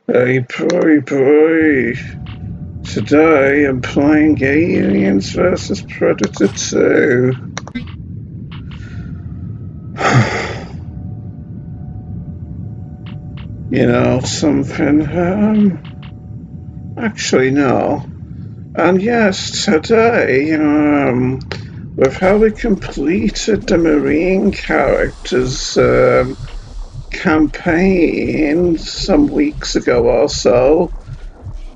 Hey boy. Today I'm playing Aliens vs Predator 2. You know something, actually no. And yes, today, with how we completed the Marine characters, campaign some weeks ago or so,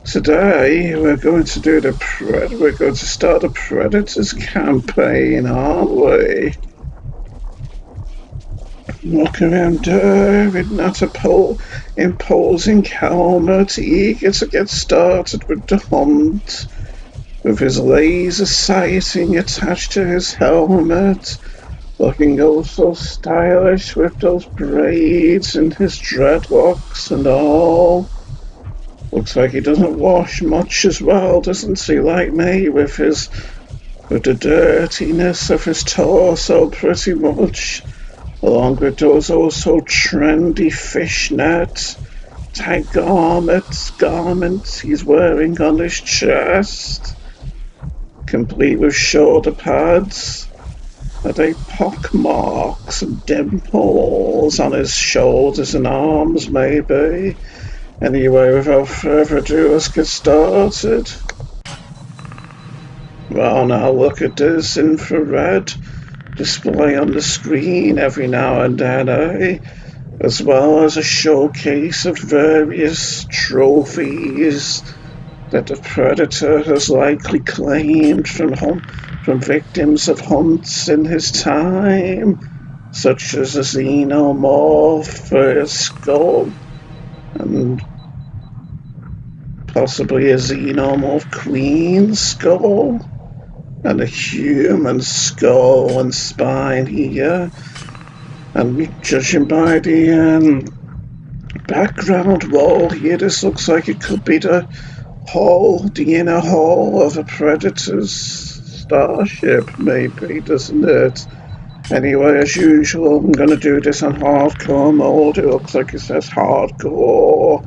today we're going to do we're going to start a Predators campaign, aren't we? Look around there with not a imposing helmet, eager to get started with the hunt, with his laser sighting attached to his helmet, looking oh so stylish with those braids and his dreadlocks and all. Looks like he doesn't wash much as well, doesn't he, like me, with the dirtiness of his torso pretty much, along with those also trendy fishnet type garments he's wearing on his chest, complete with shoulder pads. Are they pock marks and dimples on his shoulders and arms, maybe? Anyway, without further ado, let's get started. Well, now look at this infrared display on the screen every now and then, eh? As well as a showcase of various trophies that the Predator has likely claimed from victims of hunts in his time, such as a xenomorph for his skull, and possibly a xenomorph queen skull, and a human skull and spine here. And judging by the background wall here, this looks like it could be the inner hull of a Predator's starship, maybe, doesn't it? Anyway, as usual, I'm going to do this on hardcore mode. It looks like it says hardcore,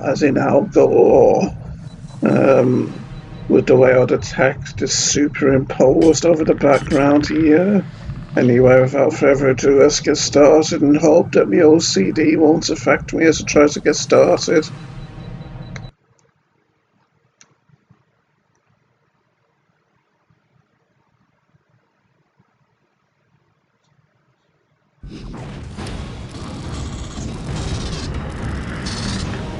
as in outdoor. With the way all the text is superimposed over the background here. Anyway, without further ado, let's get started and hope that my OCD won't affect me as I try to get started.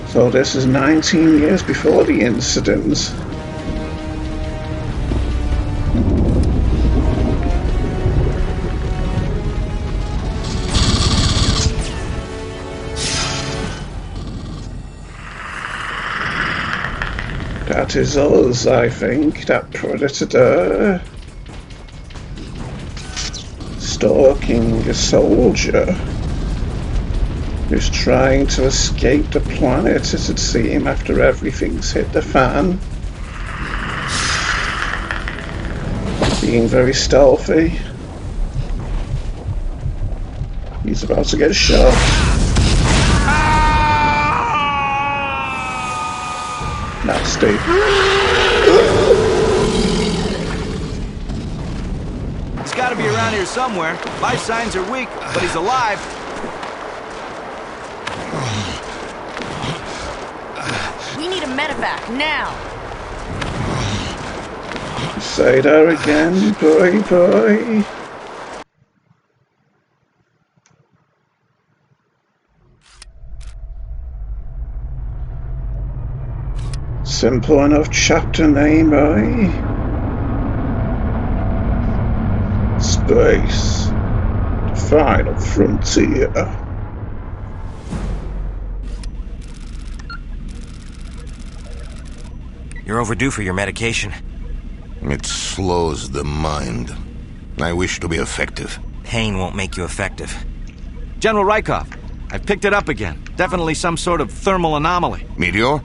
So this is 19 years before the incident. That is us, I think, that Predator there. Stalking a soldier who's trying to escape the planet, as it seems, after everything's hit the fan. Being very stealthy. He's about to get shot. Nasty. He's got to be around here somewhere. Life signs are weak, but he's alive. We need a medevac now. Say that again, boy. Simple enough chapter name, eh? Space. The final frontier. You're overdue for your medication. It slows the mind. I wish to be effective. Pain won't make you effective. General Rykov, I've picked it up again. Definitely some sort of thermal anomaly. Meteor?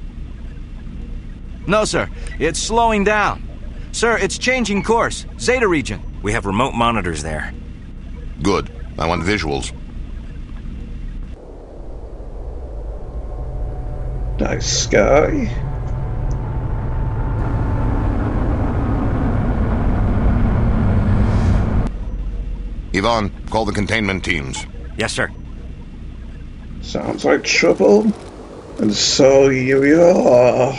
No, sir. It's slowing down. Sir, it's changing course. Zeta region. We have remote monitors there. Good. I want visuals. Nice sky. Yvonne, call the containment teams. Yes, sir. Sounds like trouble. And so here we are.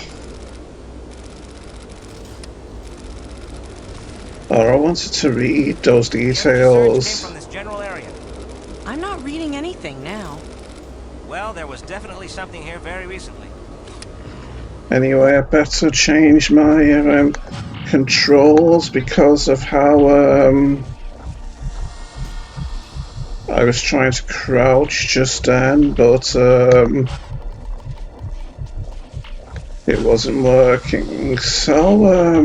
Oh, I wanted to read those details. Came from this general area. I'm not reading anything now. Well, there was definitely something here very recently. Anyway, I better change my controls because of how I was trying to crouch just then, but it wasn't working. So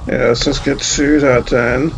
yeah, let's get to that then.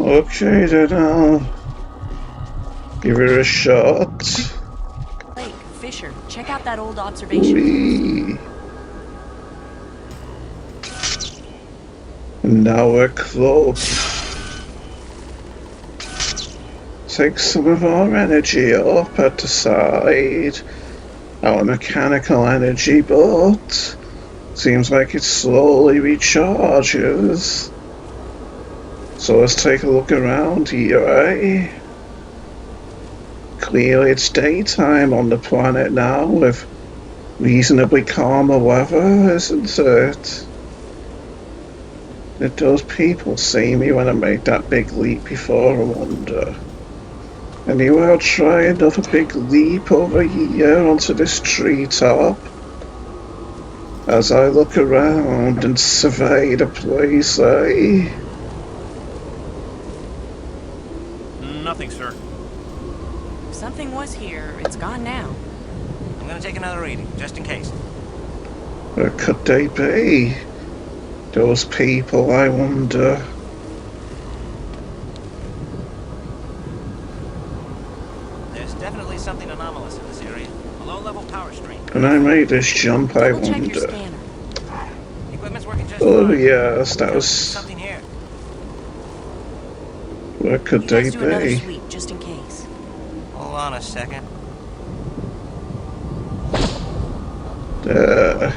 Okay, then I'll give it a shot. Blake, Fisher, check out that old observation. Whee. Now we're close. Take some of our energy up at the side. Our mechanical energy, but seems like it slowly recharges. So let's take a look around here, eh? Clearly it's daytime on the planet now, with reasonably calmer weather, isn't it? Did those people see me when I made that big leap before, I wonder? Anyway, I'll try another big leap over here onto this treetop. As I look around and survey the place, eh? Nothing, sir. If something was here, it's gone now. I'm gonna take another reading, just in case. Where could they be? Those people, I wonder. There's definitely something anomalous in this area. A low-level power strain. When I made this jump, I Double check your wonder. scanner. Equipment's working just Oh fine. yes, that There's was... something here. Where could You they guys do another be? sweep, just in case. Hold on a second. There.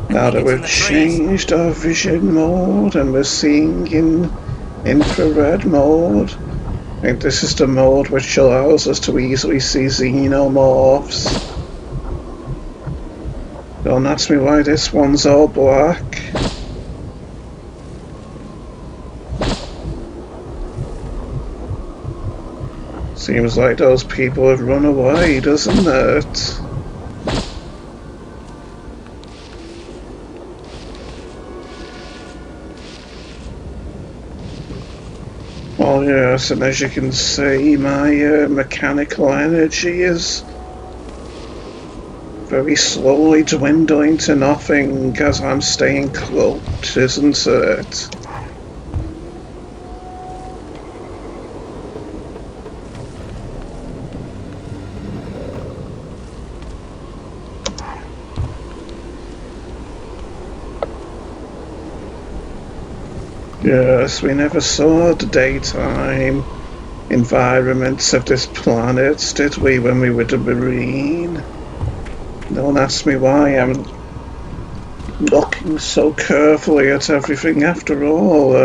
Now that we've changed our vision mode and we're seeing in infrared mode, I think this is the mode which allows us to easily see xenomorphs. Don't ask me why this one's all black. Seems like those people have run away, doesn't it? Oh yes, and as you can see, my mechanical energy is very slowly dwindling to nothing as I'm staying cloaked, isn't it? Yes, we never saw the daytime environments of this planet, did we, when we were the Marine? Don't ask me why I'm looking so carefully at everything after all.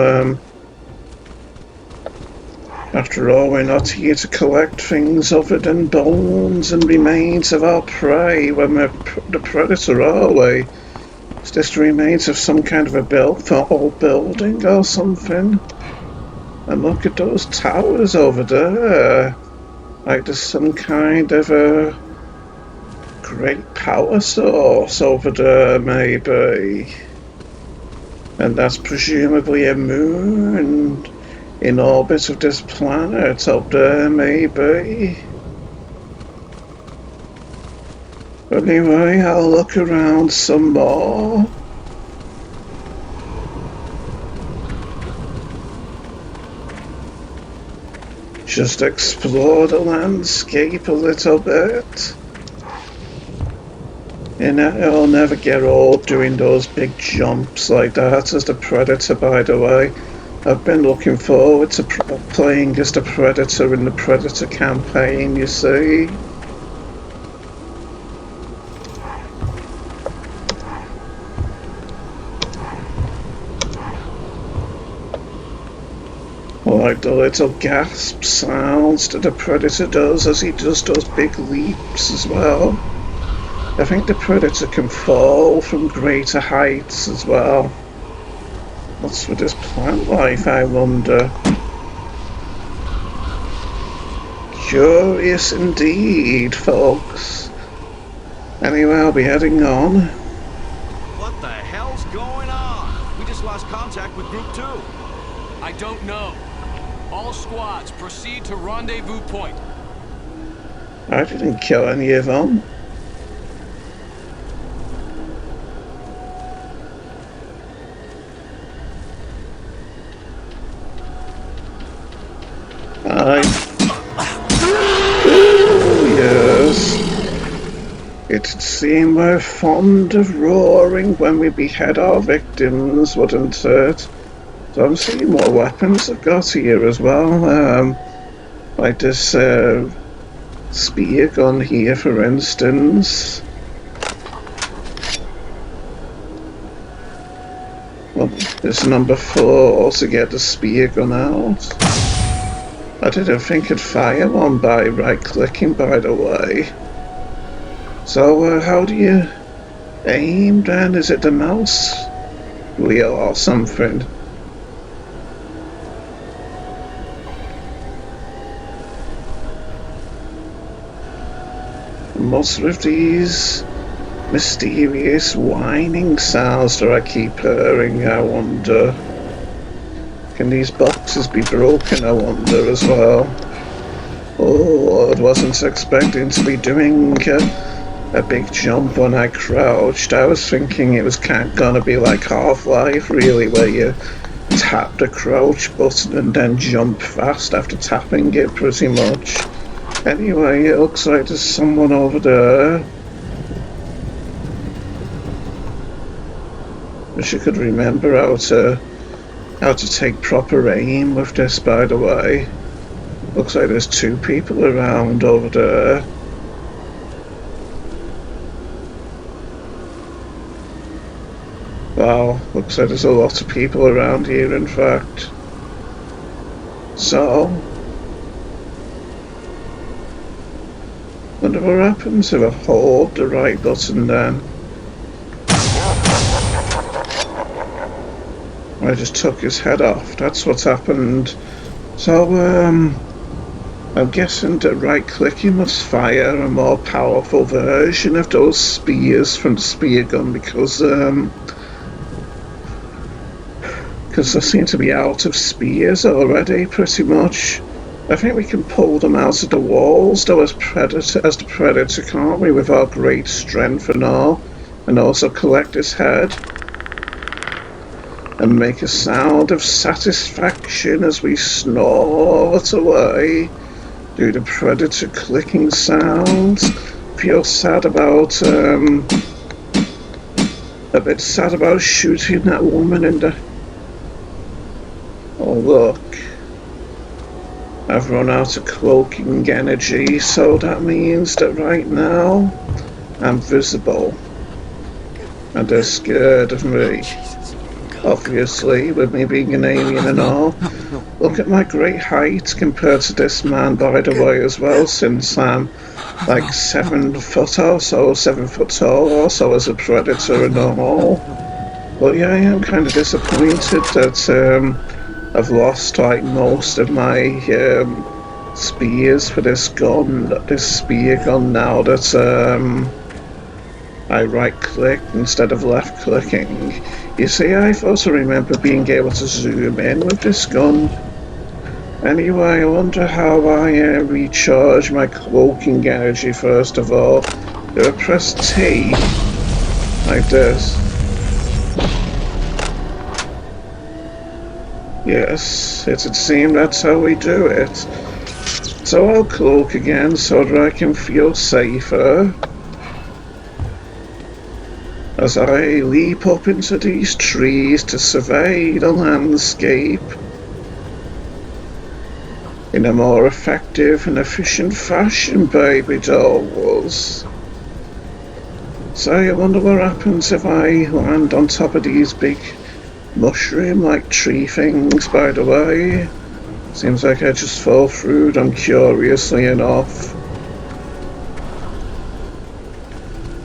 After all, we're not here to collect things other than bones and remains of our prey when we're the predator, are we? Is this the remains of some kind of a old building or something? And look at those towers over there. Like there's some kind of a great power source over there, maybe. And that's presumably a moon in orbit of this planet up there, maybe. Anyway, I'll look around some more. Just explore the landscape a little bit. And I'll never get old doing those big jumps like that as the Predator, by the way. I've been looking forward to playing as the Predator in the Predator campaign, you see. Like the little gasp sounds that the Predator does as he does those big leaps as well. I think the Predator can fall from greater heights as well. What's with this plant life, I wonder? Curious indeed, folks. Anyway, I'll be heading on. What the hell's going on? We just lost contact with Group 2. I don't know. All squads, proceed to rendezvous point. I didn't kill any of them. Oh, yes. It'd seem we're fond of roaring when we behead our victims, wouldn't it? So I'm seeing what weapons I've got here as well. Like this spear gun here, for instance. Well, this number 4 to get the spear gun out. I didn't think I'd fire one by right-clicking, by the way. So, how do you aim then? Is it the mouse wheel or something? What's with these mysterious whining sounds that I keep hearing, I wonder? Can these boxes be broken, I wonder, as well? Oh, I wasn't expecting to be doing a big jump when I crouched. I was thinking it was gonna be like Half-Life, really, where you tap the crouch button and then jump fast after tapping it, pretty much. Anyway, it looks like there's someone over there. Wish I could remember how to take proper aim with this, by the way. Looks like there's 2 people around over there. Wow, looks like there's a lot of people around here, in fact. So, wonder what happens if I hold the right button then. I just took his head off, that's what's happened. So, I'm guessing that right-clicking must fire a more powerful version of those spears from the spear gun because they seem to be out of spears already, pretty much. I think we can pull them out of the walls, though, as the Predator, can't we, with our great strength and all, and also collect his head and make a sound of satisfaction as we snort away. Do the Predator clicking sounds. Feel sad about, a bit sad about shooting that woman in the... Oh, look. I've run out of cloaking energy, so that means that right now I'm visible. And they're scared of me. Obviously, with me being an alien and all. Look at my great height compared to this man, by the way, as well, since I'm like 7 foot or so, 7 foot tall or so as a Predator and all. But yeah, I am kind of disappointed that I've lost like most of my spears for this spear gun now that I right-click instead of left-clicking. You see, I also remember being able to zoom in with this gun. Anyway, I wonder how I recharge my cloaking energy first of all. Do I press T? Like this. Yes, it would seem that's how we do it. So I'll cloak again so that I can feel safer as I leap up into these trees to survey the landscape in a more effective and efficient fashion, baby dolls. So I wonder what happens if I land on top of these big mushroom-like tree things, by the way. Seems like I just fall through them curiously enough.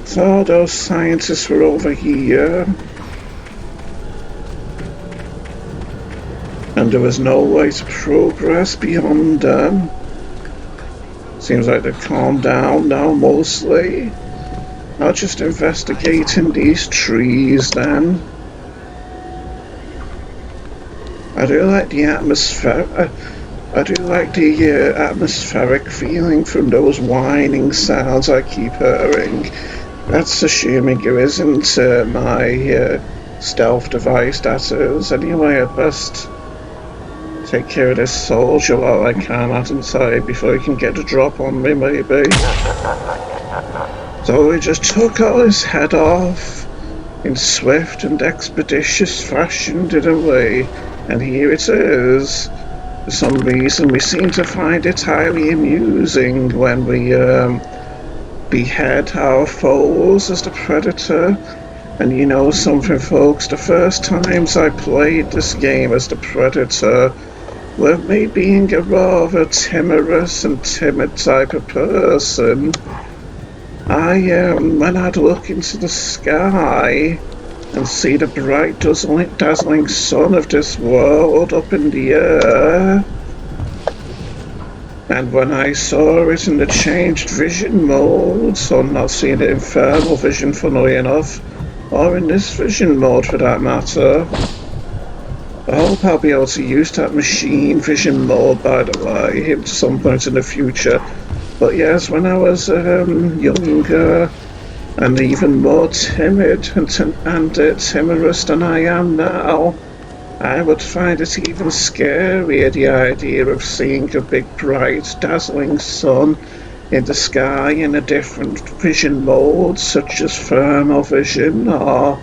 So those scientists were over here. And there was no way to progress beyond them. Seems like they've calmed down now mostly. I'll just investigate in these trees then. I do like the atmospheric feeling from those whining sounds I keep hearing. That's assuming it isn't my stealth device, that is. Anyway, I'd best take care of this soldier while I can out inside before he can get a drop on me, maybe. So we just took all his head off in swift and expeditious fashion, didn't we? And here it is. For some reason, we seem to find it highly amusing when we behead our foes as the predator. And you know something, folks, the first times I played this game as the predator were me being a rather timorous and timid type of person. When I'd look into the sky and see the bright, dazzling sun of this world up in the air, and when I saw it in the changed vision mode, so I'm not seeing it in thermal vision, funnily enough, or in this vision mode for that matter. I hope I'll be able to use that machine vision mode, by the way, at some point in the future. But yes, when I was younger and even more timid and timorous than I am now, I would find it even scarier, the idea of seeing a big, bright, dazzling sun in the sky in a different vision mode, such as thermal vision or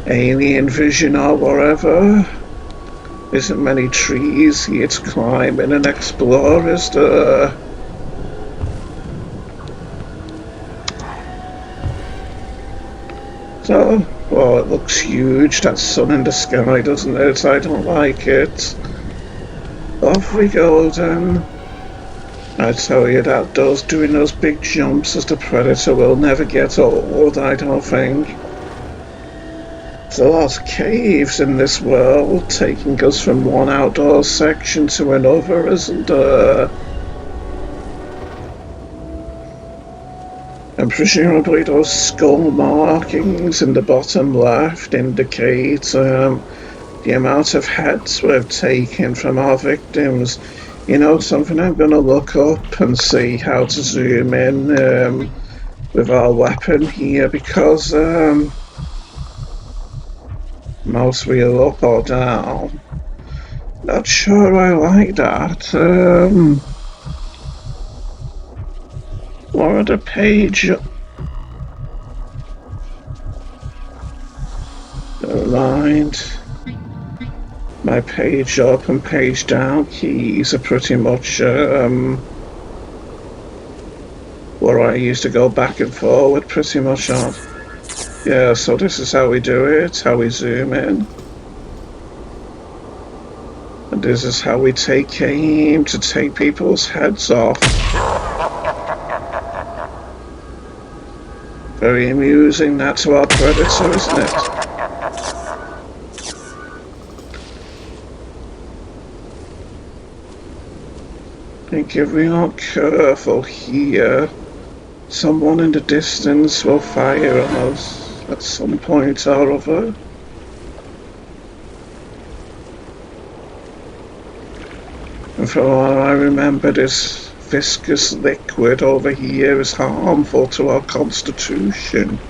alien vision or whatever. Isn't many trees here to climb in and explore, is there? So, well, it looks huge, that sun in the sky, doesn't it? I don't like it. Off we go then. I tell you that doing those big jumps as the predator will never get old, I don't think. There's a lot of caves in this world, taking us from one outdoor section to another, isn't there? And presumably those skull markings in the bottom left indicate the amount of heads we've taken from our victims. You know something, I'm going to look up and see how to zoom in with our weapon here, because mouse wheel up or down. Not sure I like that. Or the page. Never mind. My page up and page down keys are pretty much where I used to go back and forward pretty much on. Yeah, so this is how we do it, how we zoom in. And this is how we take aim to take people's heads off. Very amusing, that to our predator, isn't it? think if we aren't careful here, someone in the distance will fire on us at some point or other. And from what I remember, this viscous liquid over here is harmful to our constitution.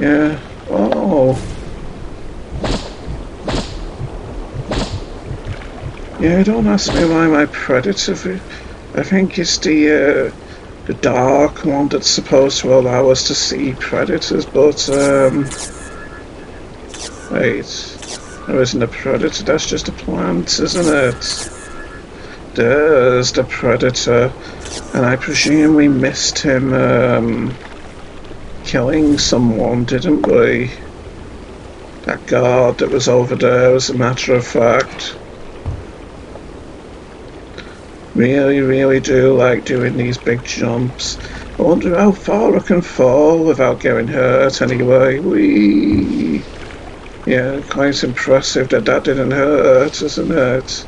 Yeah. Oh. Yeah, don't ask me why my predator... I think it's the dark one that's supposed to allow us to see predators, but, wait. There isn't a predator, that's just a plant, isn't it? There's the predator. And I presume we missed him, killing someone, didn't we? That guard that was over there, as a matter of fact. Really do like doing these big jumps. I wonder how far I can fall without getting hurt anyway. Whee! Yeah, quite impressive that didn't hurt, isn't it?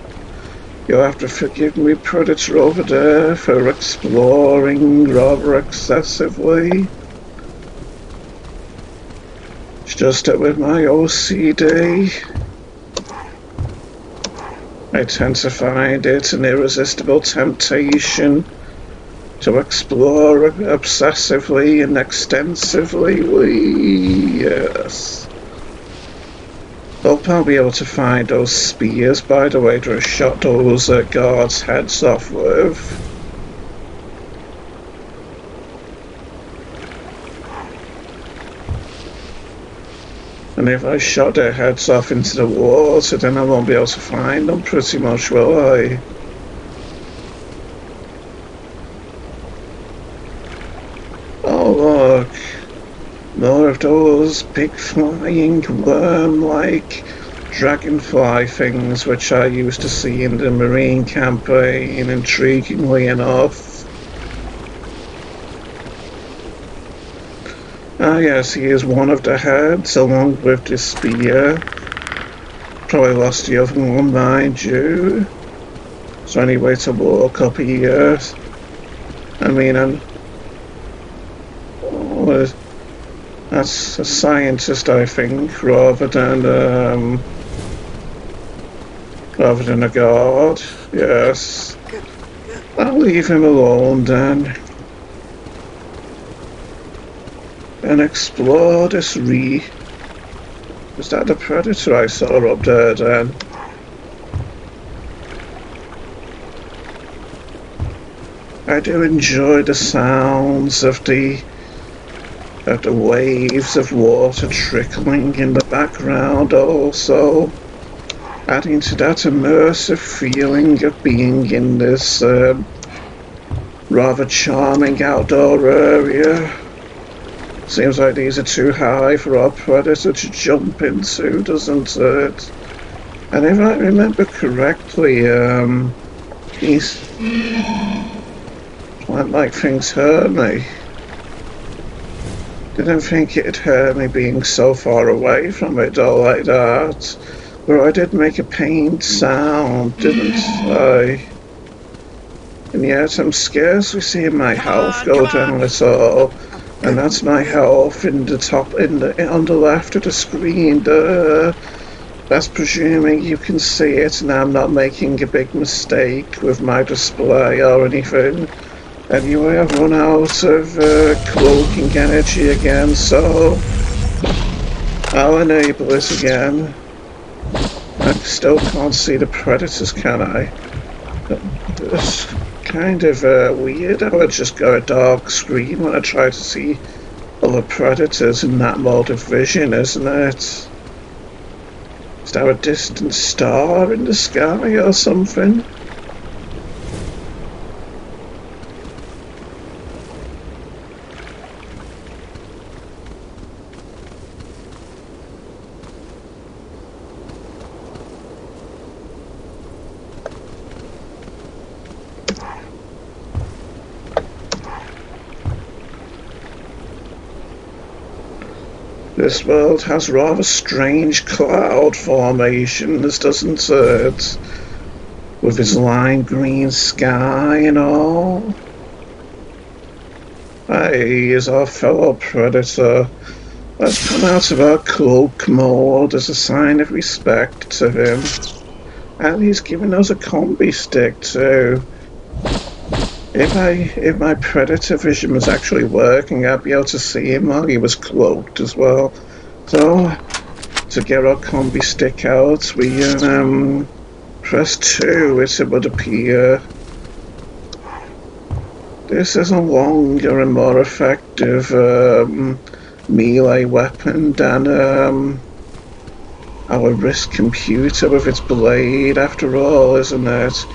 You'll have to forgive me, Predator over there, for exploring rather excessively. It's just that with my OCD, I tend to find it an irresistible temptation to explore obsessively and extensively. Yes. Hope I'll be able to find those spears, by the way, that I shot those guards' heads off with. And if I shot their heads off into the water, then I won't be able to find them pretty much, will I? Oh look, more of those big flying worm-like dragonfly things which I used to see in the Marine campaign, intriguingly enough. Ah yes, he is one of the heads, along with the spear. Probably lost the other one, mind you. Is there any way to walk up here? I mean, that's a scientist, I think, rather than a guard. Yes. I'll leave him alone then. And explore this reef. Was that the predator I saw up there then? I do enjoy the sounds of the waves of water trickling in the background also, adding to that immersive feeling of being in this rather charming outdoor area. Seems like these are too high for our predator to jump into, doesn't it? And if I remember correctly, these plant-like things hurt me. Didn't think it'd hurt me being so far away from it all like that. But I did make a pained sound, didn't I? And yet I'm scarcely seeing my health go down at all. And that's my health on the left of the screen there. That's presuming you can see it and I'm not making a big mistake with my display or anything. Anyway, I've run out of cloaking energy again, so I'll enable it again. I still can't see the predators, can I? It's kind of weird how I just got a dark screen when I try to see other predators in that mode of vision, isn't it? Is there a distant star in the sky or something? This world has rather strange cloud formations, doesn't it? With its lime green sky and all. Hey, is our fellow predator. Let's come out of our cloak mode as a sign of respect to him. And he's giving us a combi stick too. If my predator vision was actually working, I'd be able to see him while he was cloaked as well. So, to get our combi stick out, we press 2, it would appear. This is a longer and more effective melee weapon than our wrist computer with its blade, after all, isn't it?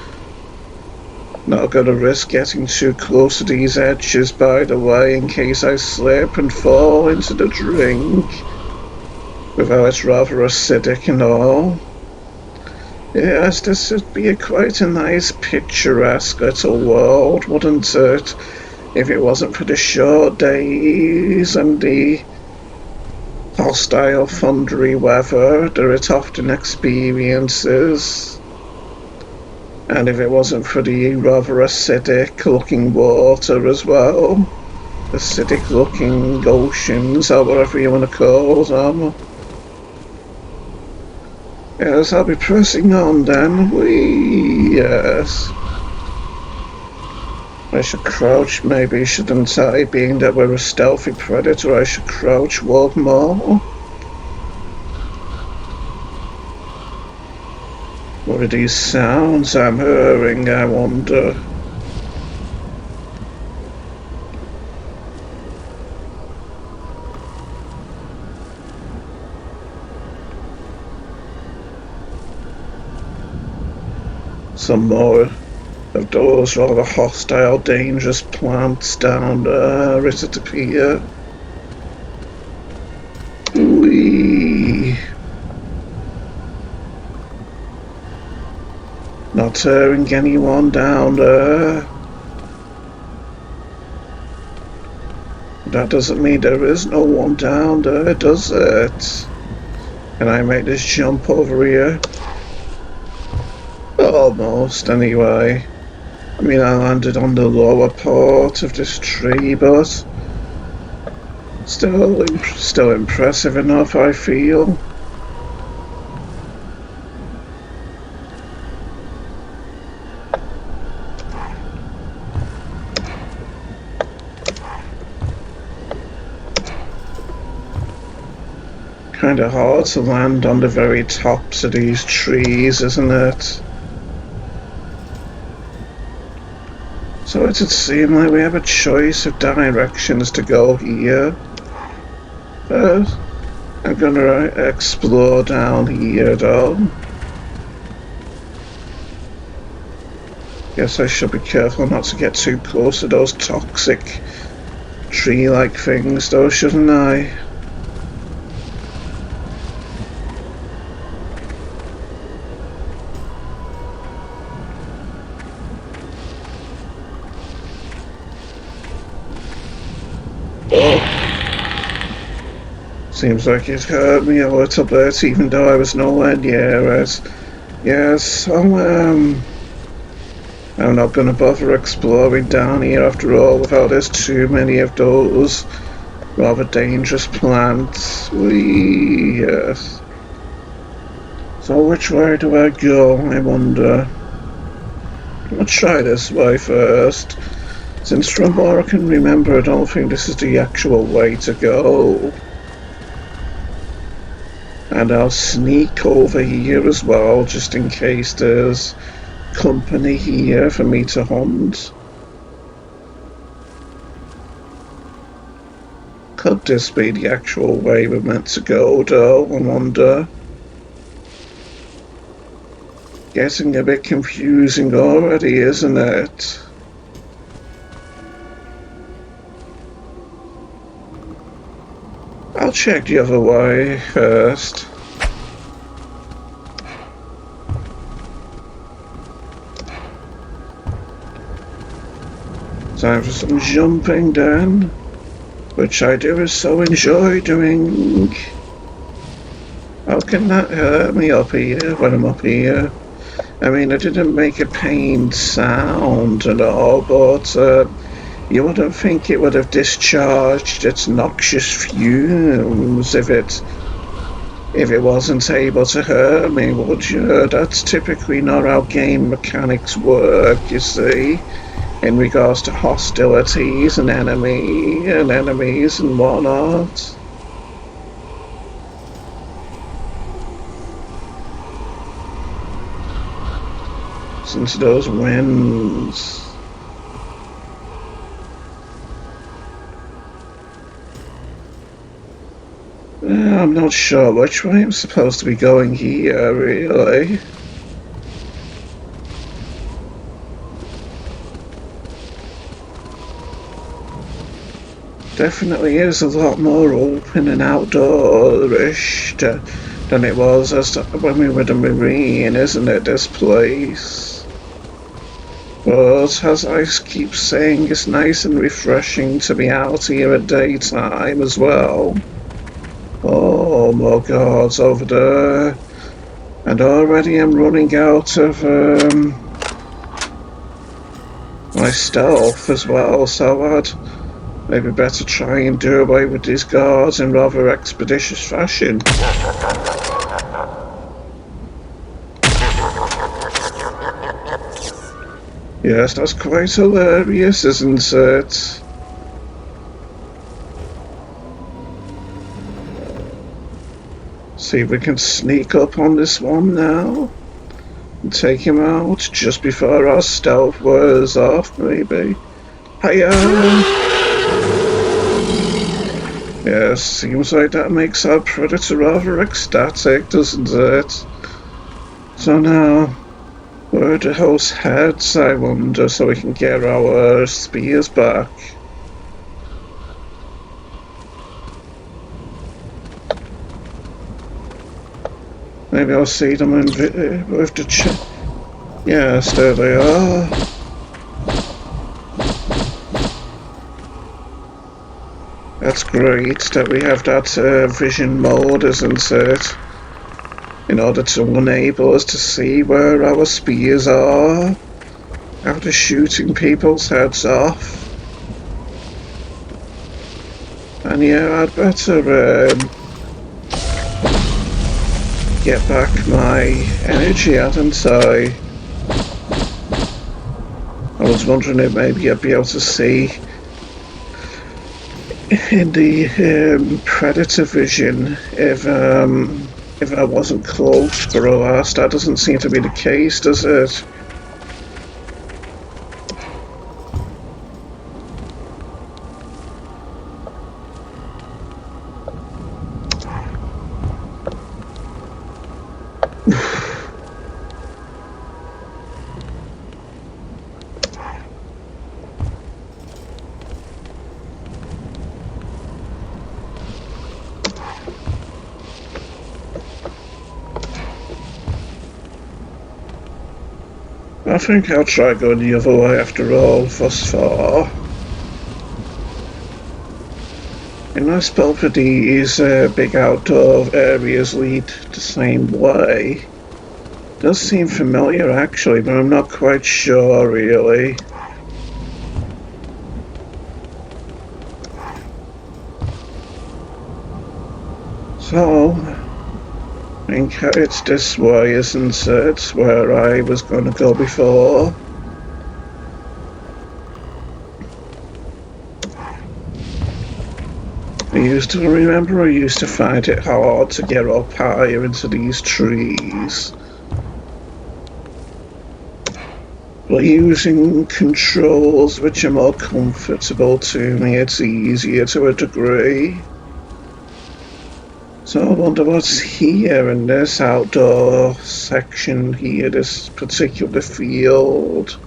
Not gonna risk getting too close to these edges, by the way, in case I slip and fall into the drink. With how it's rather acidic and all. Yes, this would be quite a nice picturesque little world, wouldn't it? If it wasn't for the short days and the hostile, thundery weather that it often experiences. And if it wasn't for the rather acidic-looking water as well. Acidic-looking oceans, or whatever you want to call them. Yes, I'll be pressing on then. Yes. I should crouch, maybe, shouldn't I? Being that we're a stealthy predator, I should crouch, walk more. What are these sounds I'm hearing, I wonder? Some more of those rather hostile, dangerous plants down there, is it appear? Whee! Not hearing anyone down there. That doesn't mean there is no one down there, does it? Can I make this jump over here? Almost, anyway. I mean, I landed on the lower part of this tree, but still impressive enough, I feel. Kinda hard to land on the very tops of these trees, isn't it? So it would seem like we have a choice of directions to go here. But I'm gonna explore down here though. Guess I should be careful not to get too close to those toxic tree-like things though, shouldn't I? Seems like it hurt me a little bit, even though I was nowhere near it. Yes, I'm not gonna bother exploring down here after all, without there's too many of those rather dangerous plants. Yes. So which way do I go, I wonder? I'll try this way first. Since from what I can remember, I don't think this is the actual way to go. And I'll sneak over here as well, just in case there's company here for me to hunt. Could this be the actual way we're meant to go, though, I wonder? Getting a bit confusing already, isn't it? I'll check the other way first. Time for some jumping then. which I do so enjoy doing. How can that hurt me up here when I'm up here? I mean, I didn't make a pained sound and all, but you wouldn't think it would have discharged its noxious fumes if it wasn't able to hurt me, would you? That's typically not how game mechanics work, you see, in regards to hostilities and enemies and whatnot. Since those winds. I'm not sure which way I'm supposed to be going here, really. Definitely is a lot more open and outdoorish than it was when we were the Marine, isn't it, this place? But as I keep saying, it's nice and refreshing to be out here at daytime as well. Oh my God, over there. And already I'm running out of my stealth as well, so I'd maybe better try and do away with these guards in rather expeditious fashion. Yes, that's quite hilarious, isn't it? See if we can sneak up on this one now and take him out just before our stealth wears off, maybe. Hiya! Yes, seems like that makes our predator rather ecstatic, doesn't it? So now, where the host heads, I wonder, so we can get our spears back. Maybe I'll see them with the yes, there they are. That's great that we have that vision mode, isn't it? In order to enable us to see where our spears are after shooting people's heads off. And yeah, I'd better get back my energy, hadn't I? I was wondering if maybe I'd be able to see in the predator vision if I wasn't cloaked, but alas, that doesn't seem to be the case, does it? I think I'll try going the other way after all, thus far. Unless both of these big outdoor areas lead the same way. Does seem familiar actually, but I'm not quite sure really. So, I think it's this way, isn't it, where I was going to go before? I used to find it hard to get up higher into these trees. But using controls which are more comfortable to me, it's easier to a degree. So I wonder what's here in this outdoor section here, this particular field.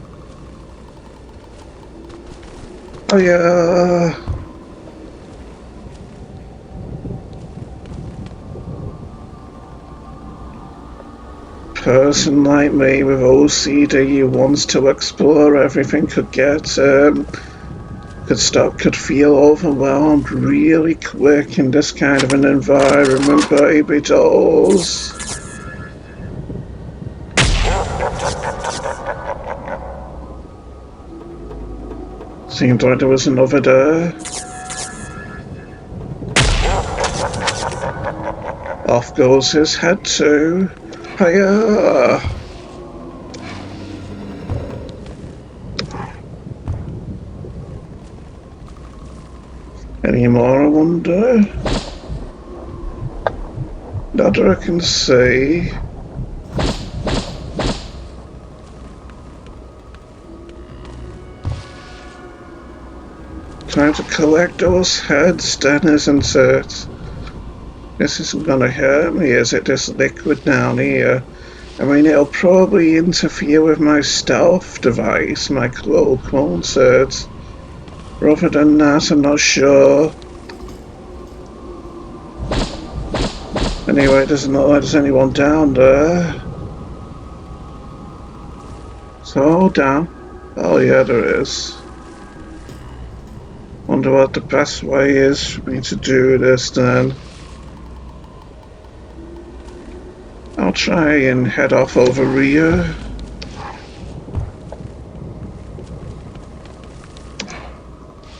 Oh yeah. Person like me with OCD who wants to explore everything could could feel overwhelmed really quick in this kind of an environment, baby dolls. Seemed like there was another there. Off goes his head too. Hiya! Any more, I wonder? Not that I can see. Time to collect those heads then, isn't it? This isn't gonna hurt me, is it, this liquid down here? I mean, it'll probably interfere with my stealth device, my cloak, won't it? Rather than that, I'm not sure. Anyway, it doesn't look like there's anyone down there. So, down. Oh yeah, there is. Wonder what the best way is for me to do this then. I'll try and head off over here.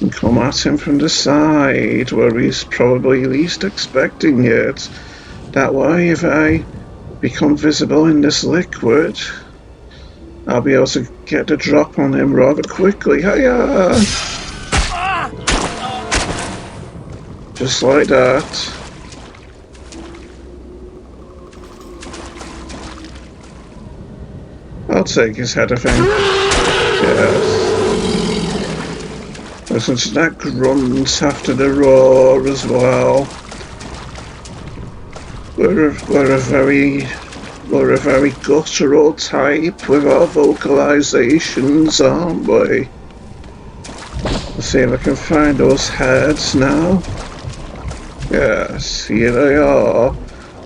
And come at him from the side, where he's probably least expecting it. That way, if I become visible in this liquid, I'll be able to get the drop on him rather quickly. Hiya! Just like that. I'll take his head, I think. Yes. Listen to that grunt after the roar as well. We're a very guttural type with our vocalizations, aren't we? Let's see if I can find those heads now. Yes, here they are.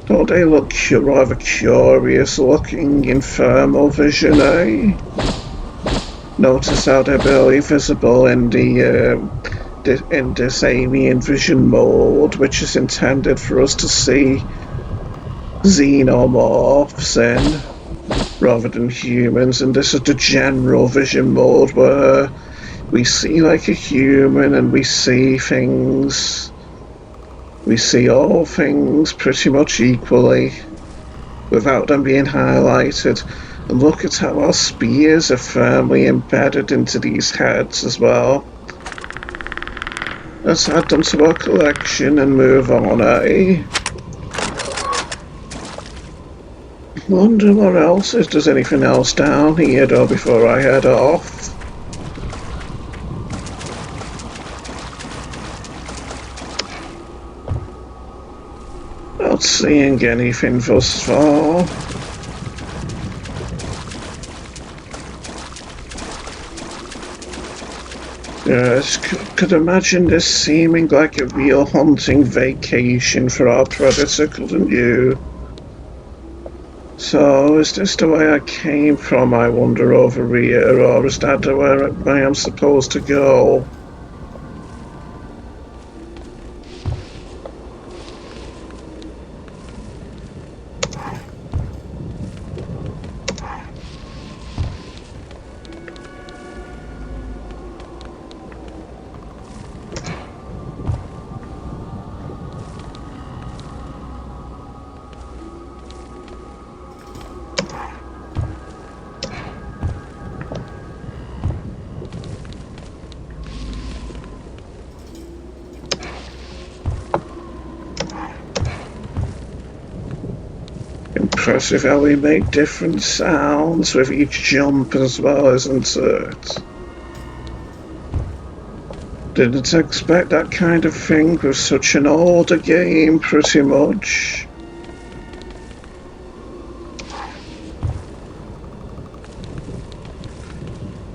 Don't they look rather curious looking in thermal vision, eh? Notice how they're barely visible in this alien vision mode, which is intended for us to see xenomorphs in, rather than humans, and this is the general vision mode where we see like a human and we see things. We see all things pretty much equally, without them being highlighted. And look at how our spears are firmly embedded into these heads as well. Let's add them to our collection and move on, eh? Wonder what else, if there's anything else down here though before I head off. Not seeing anything thus far. Yes, could imagine this seeming like a real hunting vacation for our predator, couldn't you? So, is this the way I came from, I wonder, over here, or is that the way I'm supposed to go? Impressive how we make different sounds with each jump as well, isn't it? Didn't expect that kind of thing with such an older game, pretty much.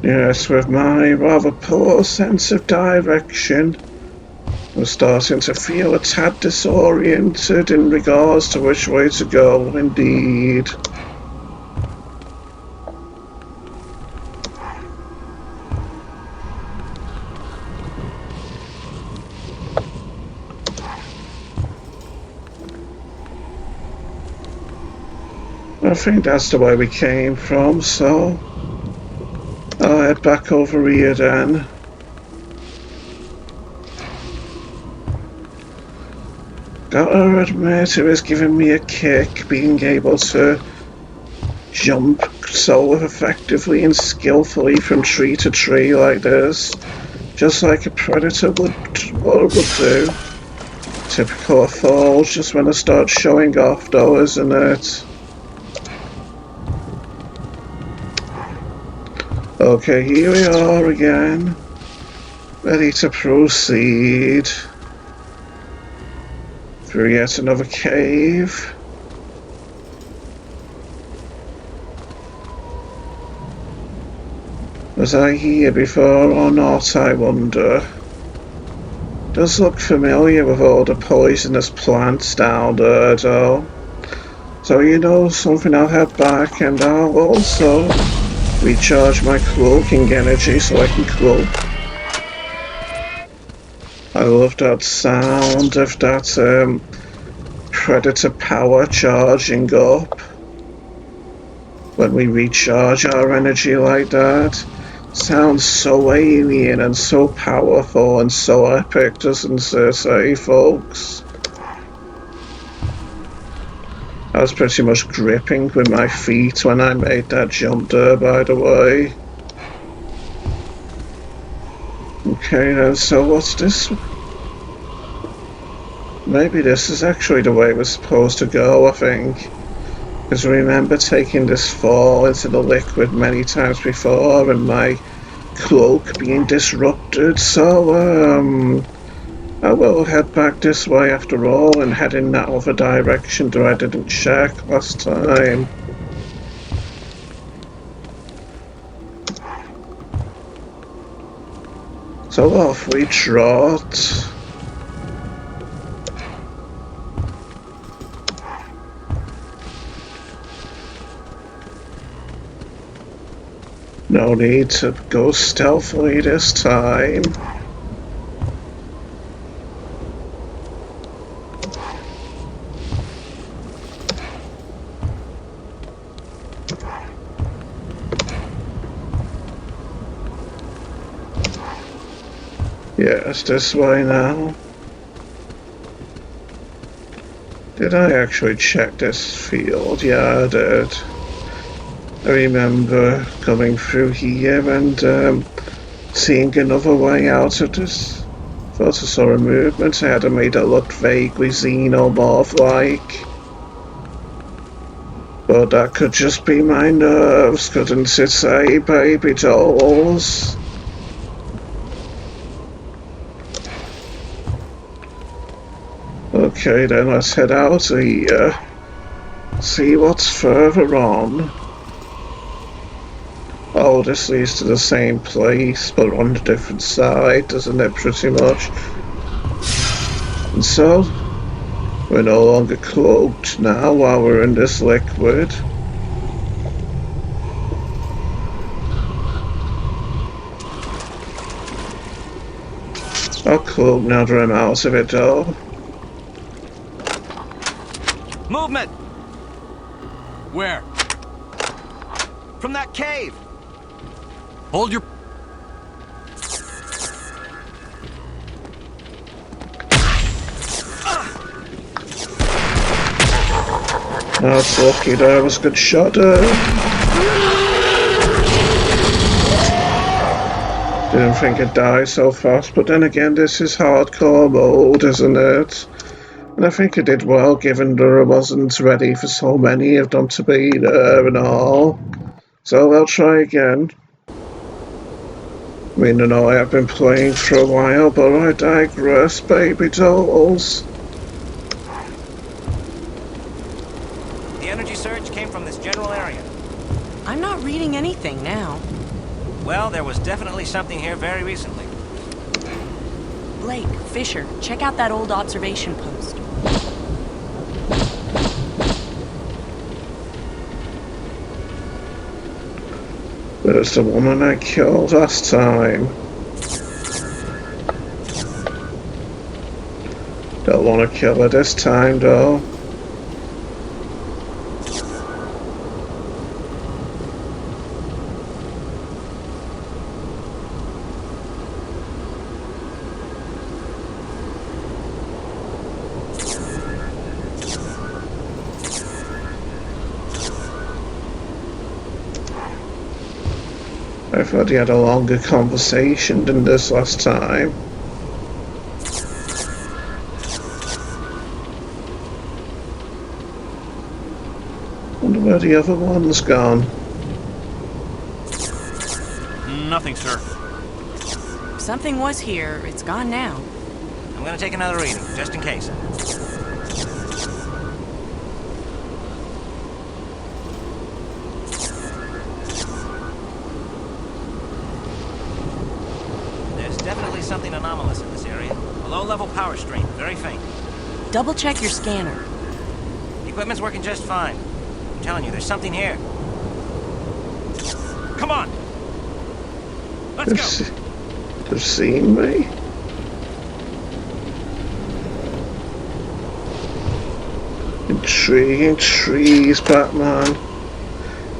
Yes, with my rather poor sense of direction, I'm starting to feel a tad disoriented in regards to which way to go, indeed. I think that's the way we came from, so I'll head back over here then. Gotta admit, it was giving me a kick being able to jump so effectively and skillfully from tree to tree like this, just like a predator would do. Typical of falls, just when I start showing off though, isn't it? Okay, here we are again, ready to proceed through yet another cave. Was I here before or not, I wonder? Does look familiar with all the poisonous plants down there though. So you know something, I'll head back and I'll also recharge my cloaking energy so I can cloak. I love that sound of that predator power charging up when we recharge our energy like that. Sounds so alien and so powerful and so epic, doesn't it, say, folks? I was pretty much gripping with my feet when I made that jump there, by the way. Okay then, so what's this? Maybe this is actually the way we're supposed to go, I think. Because I remember taking this fall into the liquid many times before and my cloak being disrupted, so I will head back this way after all and head in that other direction that I didn't check last time. So off we trot. No need to go stealthily this time. Yes, this way now. Did I actually check this field? Yeah, I did. I remember coming through here and seeing another way out of this. Thought I saw a movement ahead of me that looked vaguely xenomorph-like. But that could just be my nerves, couldn't it say, baby dolls? Okay then, let's head out of here. See what's further on. Oh, this leads to the same place, but on a different side, doesn't it, pretty much? And so, we're no longer cloaked now while we're in this liquid. I'll cloak now that I'm out of it, though. Movement! Where? From that cave! Hold your... That's lucky, that was a good shot there. Didn't think it'd die so fast, but then again, this is hardcore mode, isn't it? And I think it did well, given that I wasn't ready for so many of them to be there and all. So I'll try again. I mean, I know I have been playing for a while, but I digress, baby dolls. The energy surge came from this general area. I'm not reading anything now. Well, there was definitely something here very recently. Blake, Fisher, check out that old observation post. There's the woman I killed last time. Don't want to kill her this time, though. I thought he had a longer conversation than this last time. Wonder where the other one's gone. Nothing, sir. Something was here. It's gone now. I'm gonna take another reading, just in case. There's definitely something anomalous in this area. A low-level power stream, very faint. Double check your scanner. The equipment's working just fine. I'm telling you, there's something here. Come on! Let's go! They've seen me. Intriguing trees, Batman.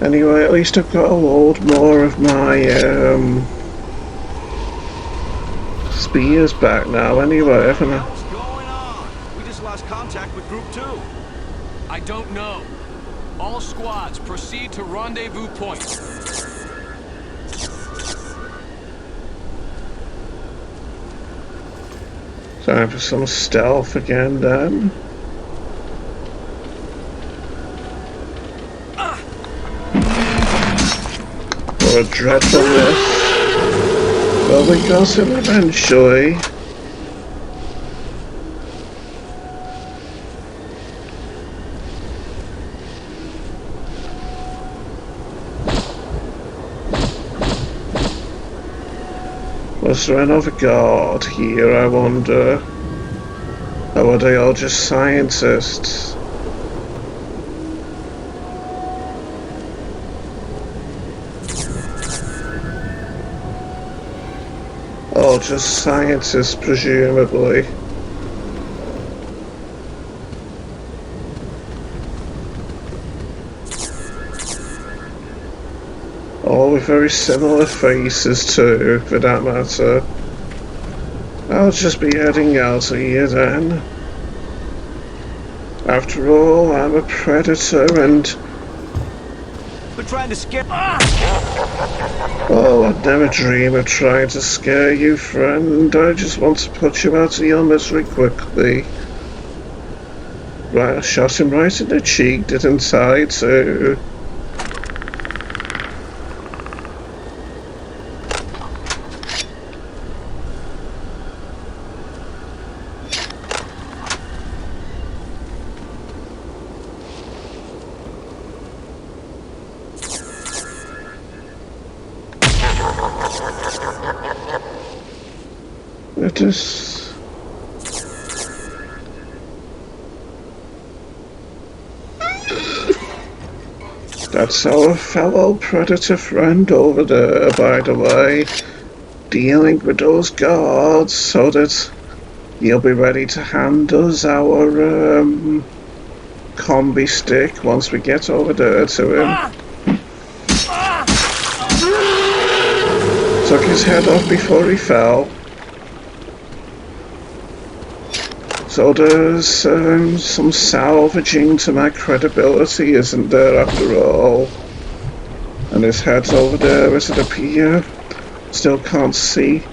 Anyway, at least I've got a load more of my spears back now anyway, haven't I? What's going on? We just lost contact with Group 2. I don't know. All squads proceed to rendezvous point. Time for some stealth again then. What a dreadful miss. Well, we got him eventually. Was there another guard here, I wonder? Or are they all just scientists? All just scientists, presumably. All with very similar faces too, for that matter. I'll just be heading out of here then. After all, I'm a predator and... We're trying to scare... Oh, I'd never dream of trying to scare you, friend. I just want to put you out of your misery quickly. Right, I shot him right in the cheek, didn't I, too? It is... That's our fellow predator friend over there, by the way, dealing with those guards so that he'll be ready to hand us our combi stick once we get over there to him. Took his head off before he fell. So there's some salvaging to my credibility, isn't there, after all? And his head's over there, as it appears. Still can't see.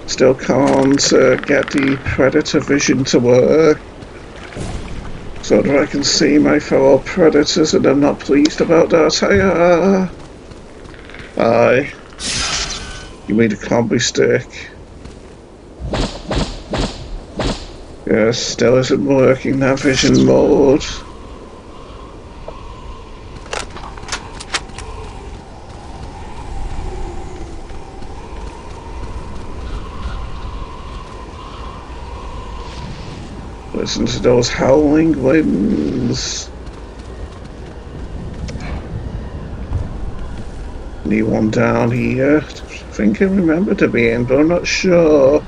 Still can't get the predator vision to work. So that I can see my fellow predators, and I'm not pleased about that. Aye. You need a combi stick. Yes, still isn't working, that vision mode. Listen to those howling winds. Anyone down here? I think I remember there being, but I'm not sure.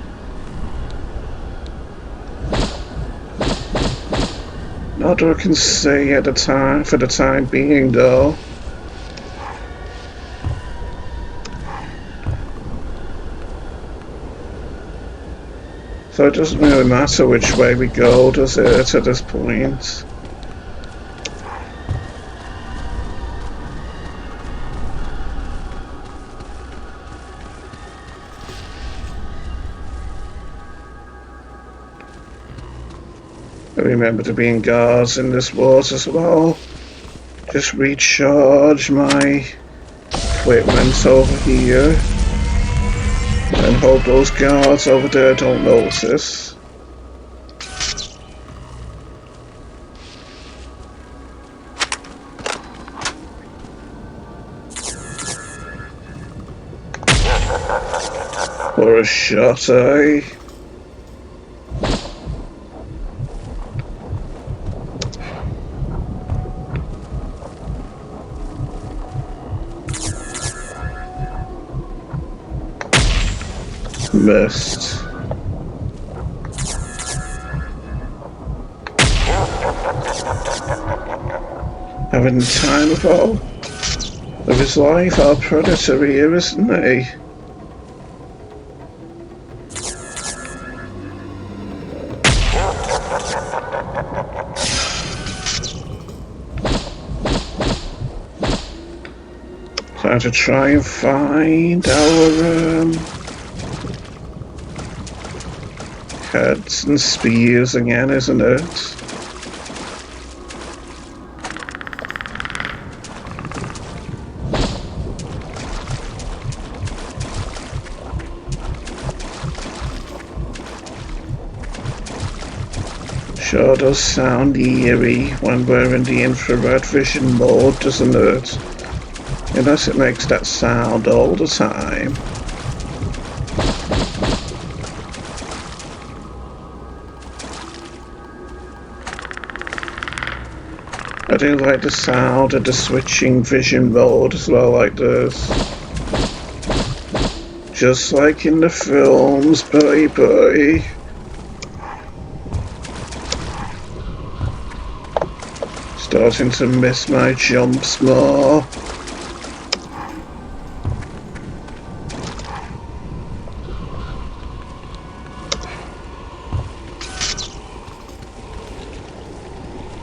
Not that I can say at the time, for the time being, though. So it doesn't really matter which way we go, does it, at this point? I remember there being guards in this ward as well. Just recharge my equipment over here and hope those guards over there don't notice. For a shot, eh? Missed. Having the time of his life, our predator here, isn't he? Time to try and find our heads and spears again, isn't it? Sure does sound eerie when we're in the infrared vision mode, doesn't it? Unless it makes that sound all the time. I do like the sound of the switching vision mode as well, like this. Just like in the films, baby. Starting to miss my jumps more.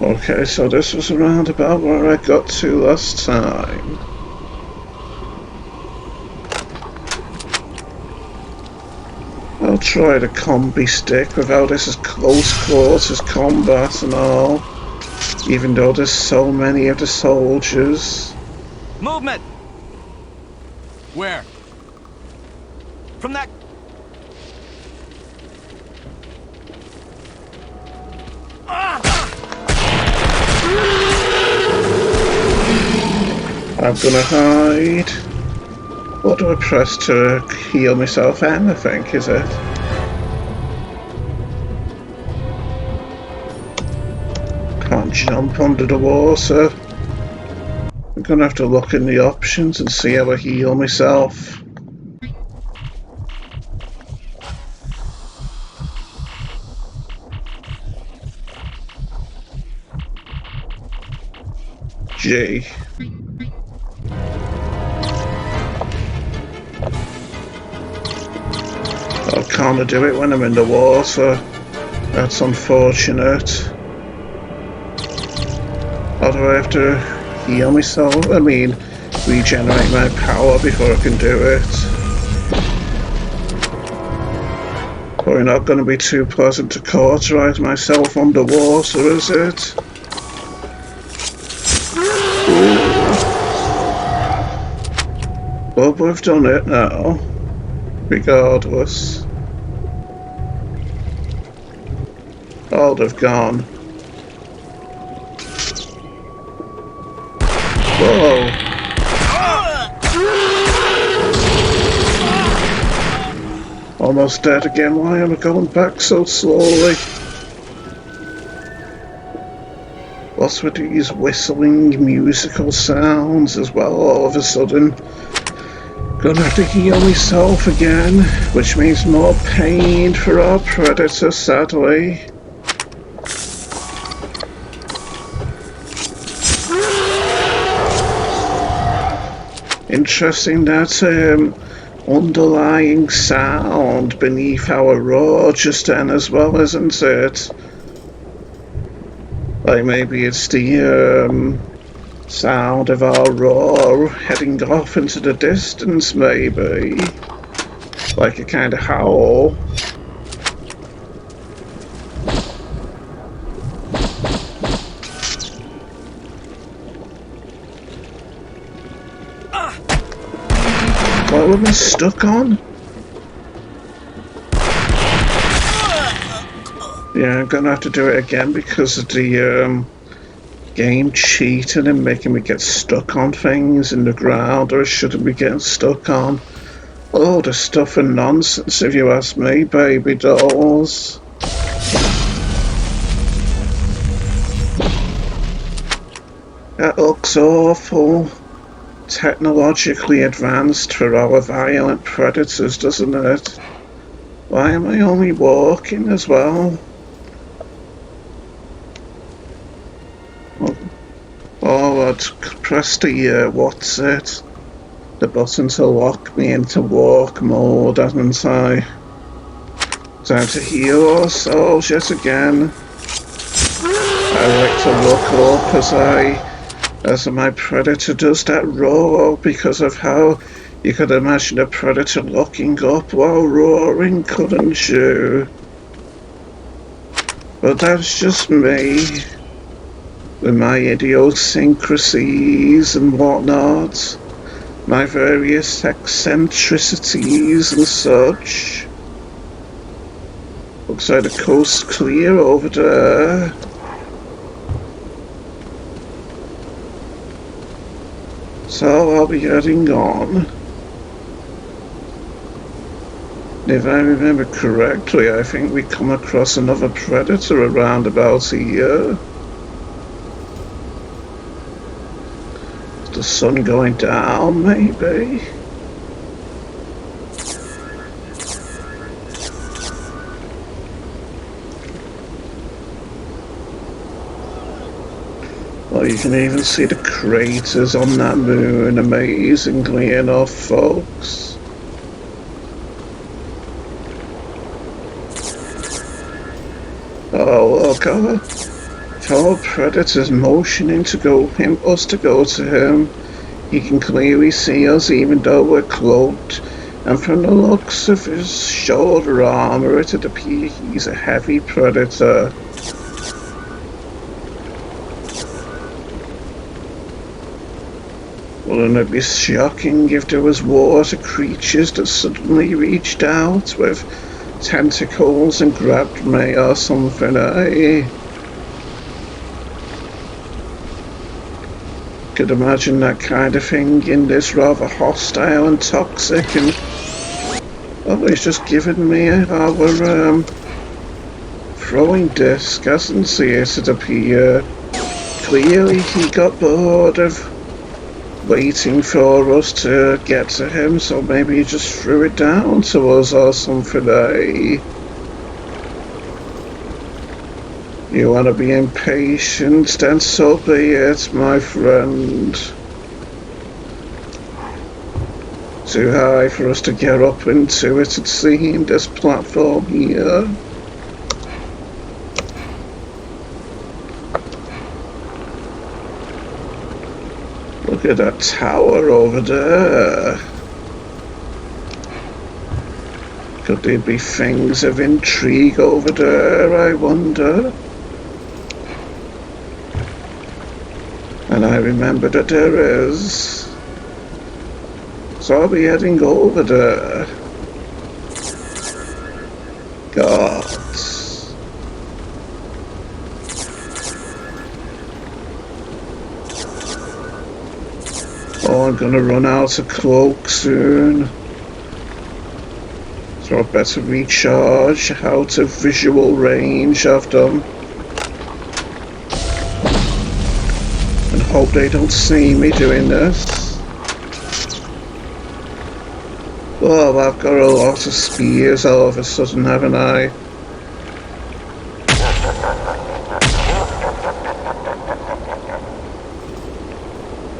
Okay, so this was around about where I got to last time. I'll try the combi stick without this as close quarters combat and all. Even though there's so many of the soldiers. Movement! Where? From that... I'm gonna hide. What do I press to heal myself? M, I think, is it? Can't jump under the water. I'm gonna have to look in the options and see how I heal myself. G. I can't do it when I'm in the water. That's unfortunate. How do I have to heal myself? I mean, regenerate my power before I can do it. Probably not going to be too pleasant to cauterize myself underwater, is it? But we've done it now, regardless. Oh, they've gone. Whoa. Almost dead again. Why am I going back so slowly? What's with these whistling musical sounds as well all of a sudden? Gonna have to heal myself again, which means more pain for our predator, sadly. Interesting that underlying sound beneath our roar just then as well, isn't it? Like maybe it's the sound of our roar heading off into the distance, maybe. Like a kind of howl. What am I stuck on? Yeah, I'm gonna have to do it again because of the game cheating and making me get stuck on things in the ground or I shouldn't be getting stuck on. Oh, the stuff and nonsense, if you ask me, baby dolls. That looks awful. Technologically advanced for our violent predators, doesn't it? Why am I only walking as well? Oh, I'd press the, what's it? The button to lock me into walk mode, hadn't I? Time to heal ourselves yet again. I like to look up as my predator does that roar because of how you could imagine a predator looking up while roaring, couldn't you? But that's just me, with my idiosyncrasies and whatnot, my various eccentricities and such. Looks like the coast's clear over there. So I'll be heading on. If I remember correctly, I think we come across another predator around about here. Is the sun going down, maybe? Well, you can even see the craters on that moon, amazingly enough, folks. Oh, look, our fellow predator's motioning to go us to go to him. He can clearly see us even though we're cloaked, and from the looks of his shoulder armor, it'd appear he's a heavy predator. Wouldn't it be shocking if there was water creatures that suddenly reached out with tentacles and grabbed me or something, eh? Could imagine that kind of thing in this rather hostile and toxic and... Oh, he's just given me our throwing disc, hasn't he, it appear. Clearly he got bored of waiting for us to get to him, so maybe he just threw it down to us or something, eh? You want to be impatient, then so be it, my friend. Too high for us to get up into it, it seems, this platform here. Look at that tower over there. Could there be things of intrigue over there, I wonder? And I remember that there is. So I'll be heading over there. God. Oh, I'm gonna run out of cloak soon. So I better recharge out of visual range of them. And hope they don't see me doing this. Oh, I've got a lot of spears all of a sudden, haven't I?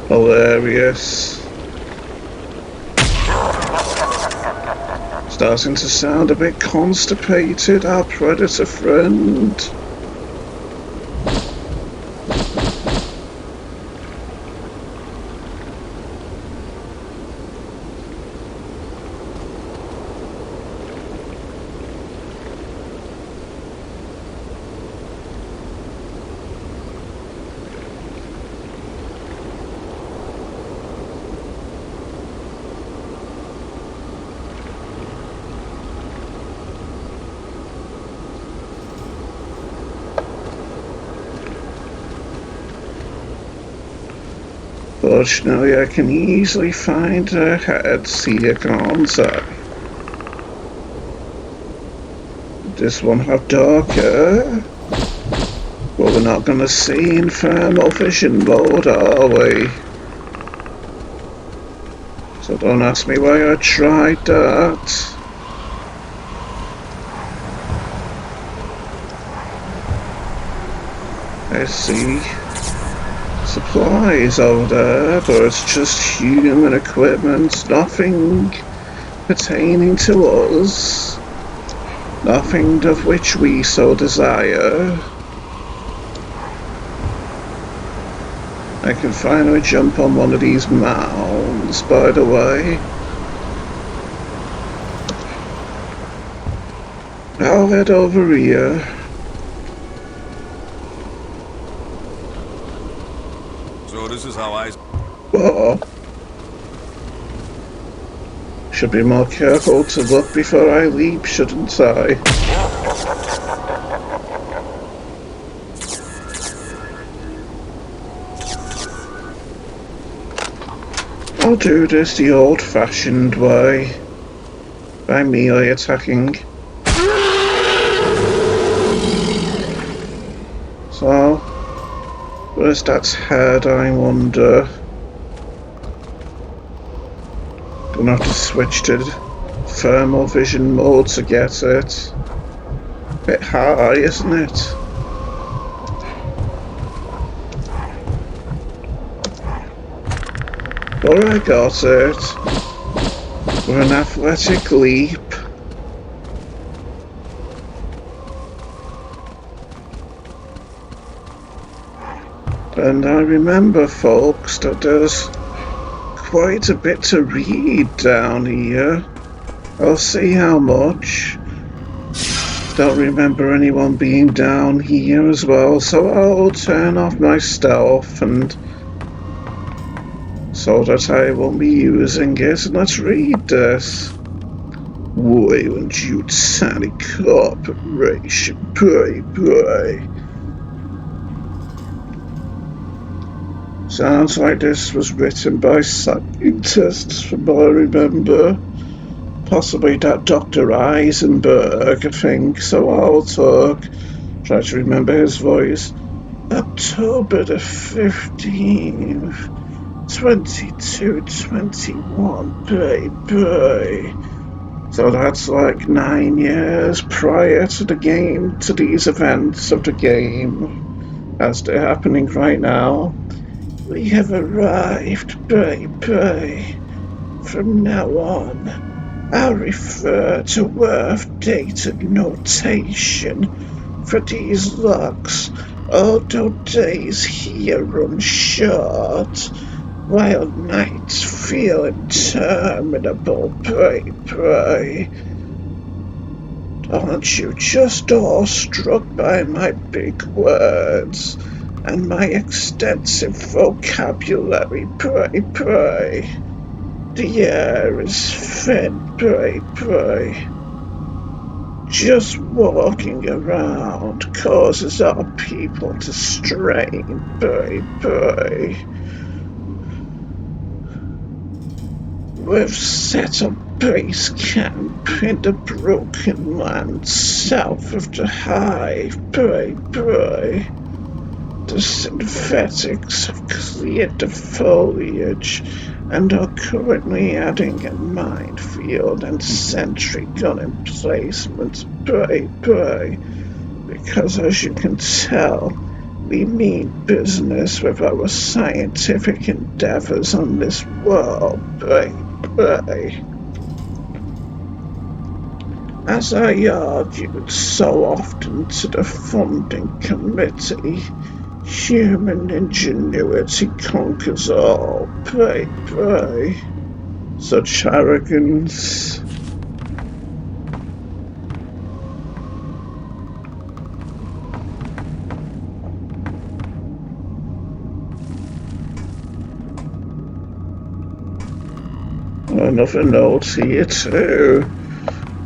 Hilarious. Starting to sound a bit constipated, our predator friend. Unfortunately, I can easily find her head here, can't I? This one have darker? Well, we're not gonna see in thermal vision mode, are we? So don't ask me why I tried that. I see supplies over there, but it's just human equipment, nothing pertaining to us, nothing of which we so desire. I can finally jump on one of these mounds, by the way. I'll head over here. So this is how I... Whoa. Should be more careful to look before I leap, shouldn't I? I'll do this the old-fashioned way, by melee attacking. So, where's that head, I wonder? Gonna have to switch to thermal vision mode to get it. Bit high, isn't it? But I got it. For an athletic leap. And I remember, folks, that there's quite a bit to read down here. I'll see how much. Don't remember anyone being down here as well, so I'll turn off my stealth and so that I won't be using it. Let's read this. Weyland-Yutani Corporation, pray. Sounds like this was written by scientists, from what I remember. Possibly that Dr. Eisenberg, I think, so I'll try to remember his voice. October the 15th, 2221, pray. So that's like 9 years prior to the game, to these events of the game, as they're happening right now. We have arrived, pray. From now on, I'll refer to Earth-dated notation for these logs, although days here run short, while nights feel interminable, pray. Aren't you just awestruck by my big words and my extensive vocabulary, pray? The air is thin, pray. Just walking around causes our people to strain, pray. We've set up base camp in the broken land south of the hive, pray. The synthetics have cleared the foliage and are currently adding a minefield and sentry gun emplacement, pray. Because as you can tell, we mean business with our scientific endeavors on this world, pray. As I argued so often to the funding committee, human ingenuity conquers all, pray. Such arrogance. Another note here too.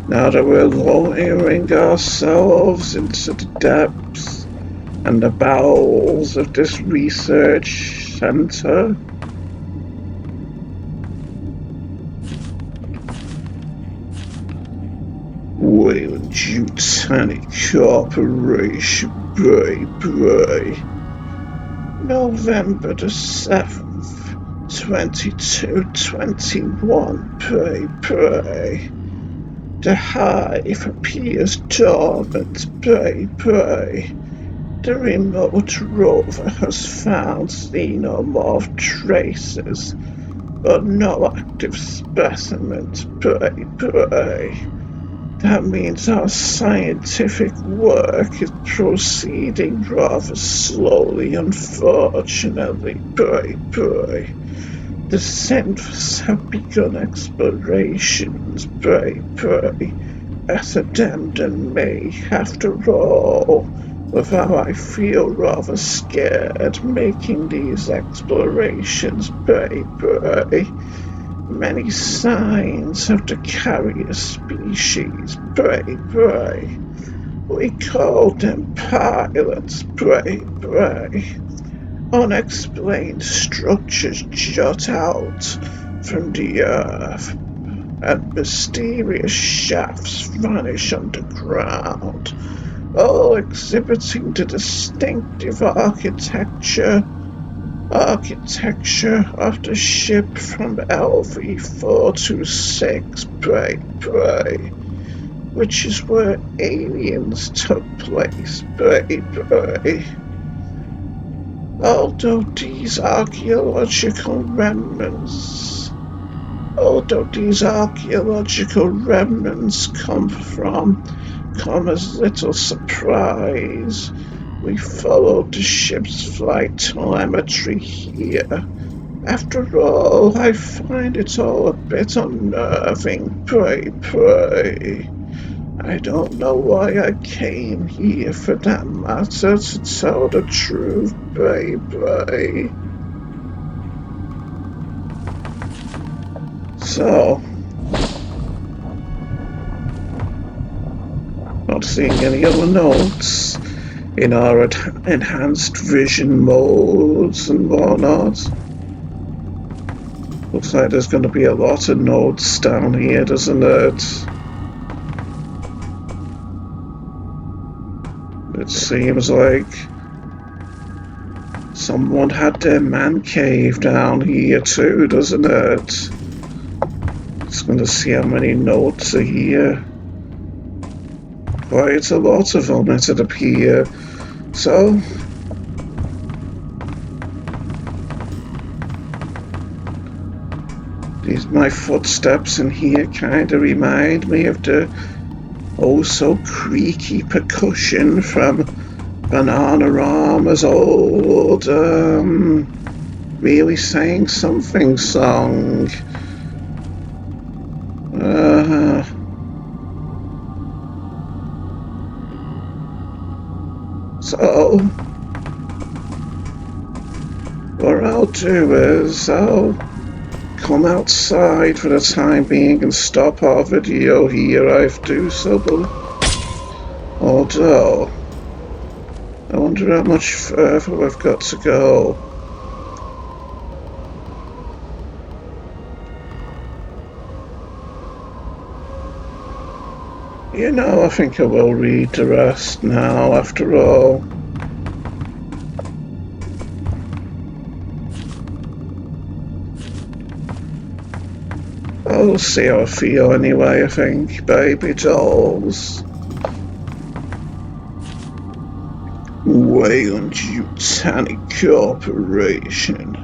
Now that we're lowering ourselves into the depths and the bowels of this research center, Weyland-Yutani Corporation, Bray. November the 7th, 2221, Bray. The hive appears dormant, Bray. The remote rover has found xenomorph traces, but no active specimens, Bray. That means our scientific work is proceeding rather slowly, unfortunately, Bray. The synths have begun explorations, Bray. As addendum may, after all, without I feel rather scared making these explorations, Bray. Many signs of the carrier species, Bray. We call them pilots, Bray. Unexplained structures jut out from the earth, and mysterious shafts vanish underground, all exhibiting the distinctive architecture of the ship from LV-426, Bray, which is where aliens took place, Bray. Although these archaeological remnants come as little surprise, we followed the ship's flight telemetry here. After all, I find it all a bit unnerving, Bray. I don't know why I came here, for that matter, to tell the truth, Bray. So, not seeing any other notes in our enhanced vision modes and whatnot. Looks like there's going to be a lot of notes down here, doesn't it? It seems like someone had their man cave down here too, doesn't it? Just going to see how many notes are here. Quite a lot of them, it'd appear. So, my footsteps in here kind of remind me of the so creaky percussion from Bananarama's old Really Saying Something song. So, what I'll do is I'll come outside for the time being and stop our video here. I do so, although I wonder how much further we've got to go. You know, I think I will read the rest now, after all. I'll see how I feel anyway, I think. Baby dolls. Weyland-Yutani Corporation.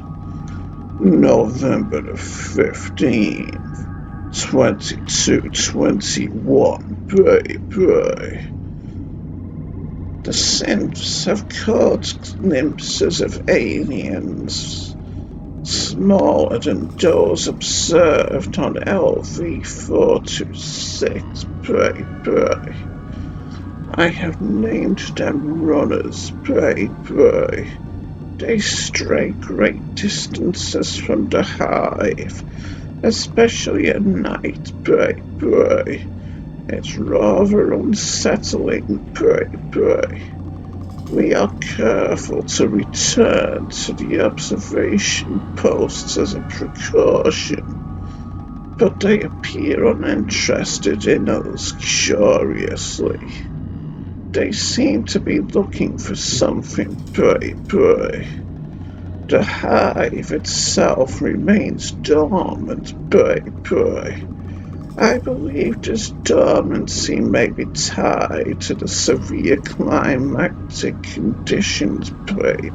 November the 15th, 2221. Bray. The synths have caught glimpses of aliens, smaller than those observed on LV-426, Bray. I have named them runners, Bray. They stray great distances from the hive, especially at night, Bray. It's rather unsettling, Bray. We are careful to return to the observation posts as a precaution. but they appear uninterested in us curiously. They seem to be looking for something, pray. The hive itself remains dormant, pray. I believe this dormancy may be tied to the severe climactic conditions, pray.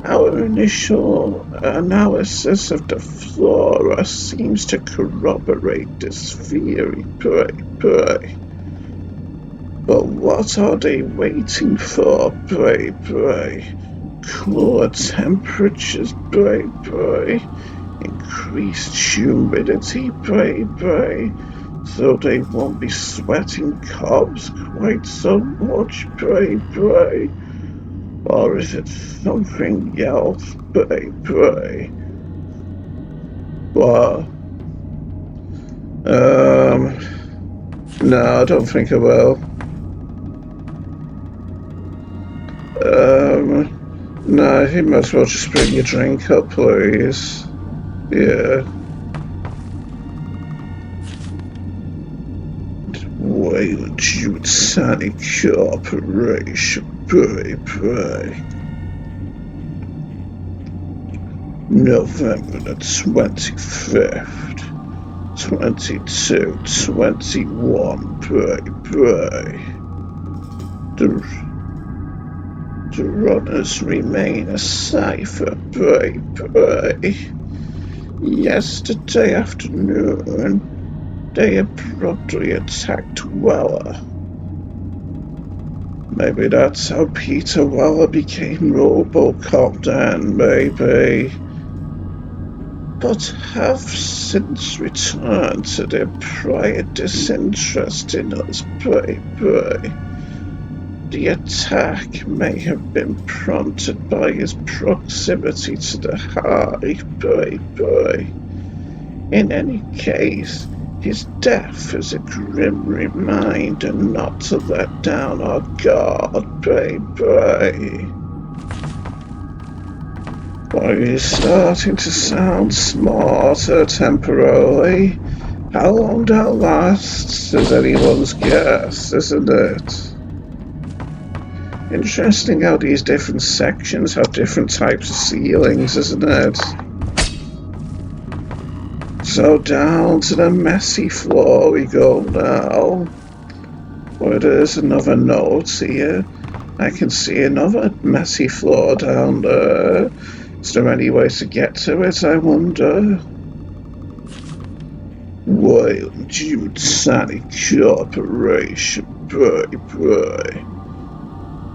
Our initial analysis of the flora seems to corroborate this theory, pray. But what are they waiting for, pray? Cooler temperatures, pray. Increased humidity, pray. So they won't be sweating cobs quite so much, pray. Or is it something else, pray? What? No, I don't think I will. No, you might as well just bring your drink up, please. Yeah. Weyland-Yutani Corporation, pray. November the 25th, 2221, pray. The runners remain a cipher, pray. Yesterday afternoon, they abruptly attacked Weller. Maybe that's how Peter Weller became Robocop then, maybe. But have since returned to their prior disinterest in us, pray. The attack may have been prompted by his proximity to the hive, pray. In any case, his death is a grim reminder not to let down our guard, pray. Are you starting to sound smarter temporarily? How long that lasts is anyone's guess, isn't it? Interesting how these different sections have different types of ceilings, isn't it? So down to the messy floor we go now. Where there's another note here. I can see another messy floor down there. Is there any way to get to it, I wonder? Weyland-Yutani Corporation, pray.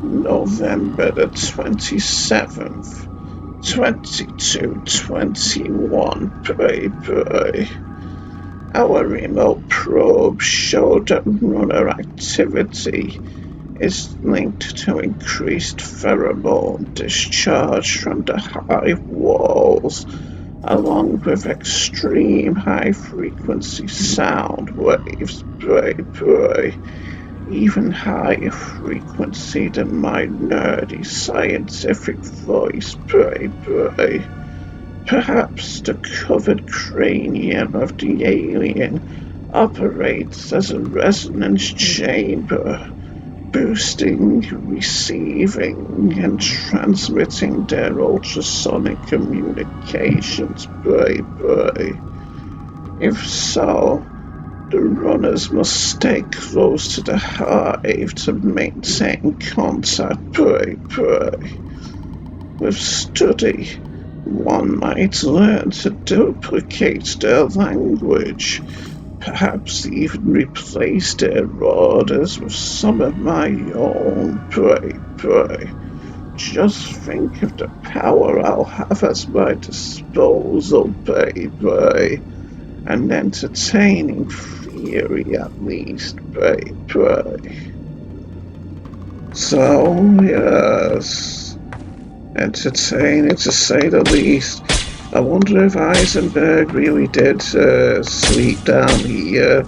November the 27th, 2221, pray. Our remote probe showed that runner activity is linked to increased pheromone discharge from the hive walls, along with extreme high-frequency sound waves, pray. Even higher frequency than my nerdy scientific voice, pray. Perhaps the covered cranium of the alien operates as a resonance chamber, boosting, receiving, and transmitting their ultrasonic communications, pray. If so, the runners must stay close to the hive to maintain contact, pray. With study, one might learn to duplicate their language, perhaps even replace their orders with some of my own, pray. Just think of the power I'll have at my disposal, pray. An entertaining theory, at least, pray. So, yes, entertaining to say the least. I wonder if Eisenberg really did sleep down here,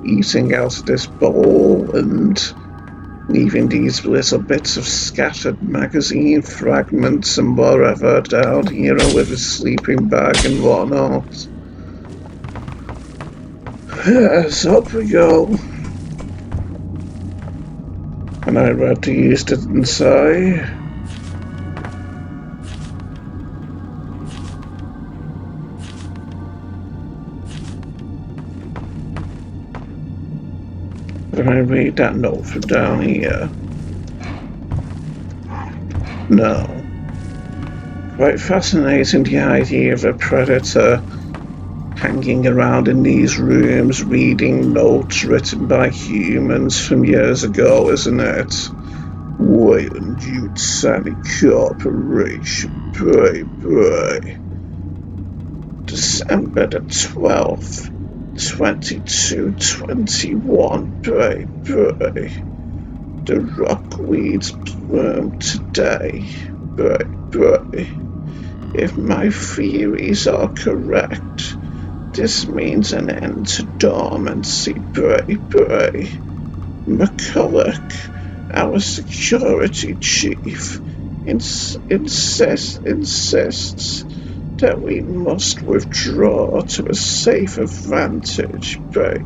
eating out of this bowl and leaving these little bits of scattered magazine fragments and whatever down here with his sleeping bag and whatnot. Yes, up we go. And I read the East didn't say. Can I read that note from down here? No. Quite fascinating, the idea of a predator hanging around in these rooms reading notes written by humans from years ago, isn't it? Weyland-Yutani Corporation, bye. December the 12th, 2221, bye. The rockweeds bloom today, bye. If my theories are correct, this means an end to dormancy, bye. McCulloch, our security chief, insists that we must withdraw to a safer vantage, bye.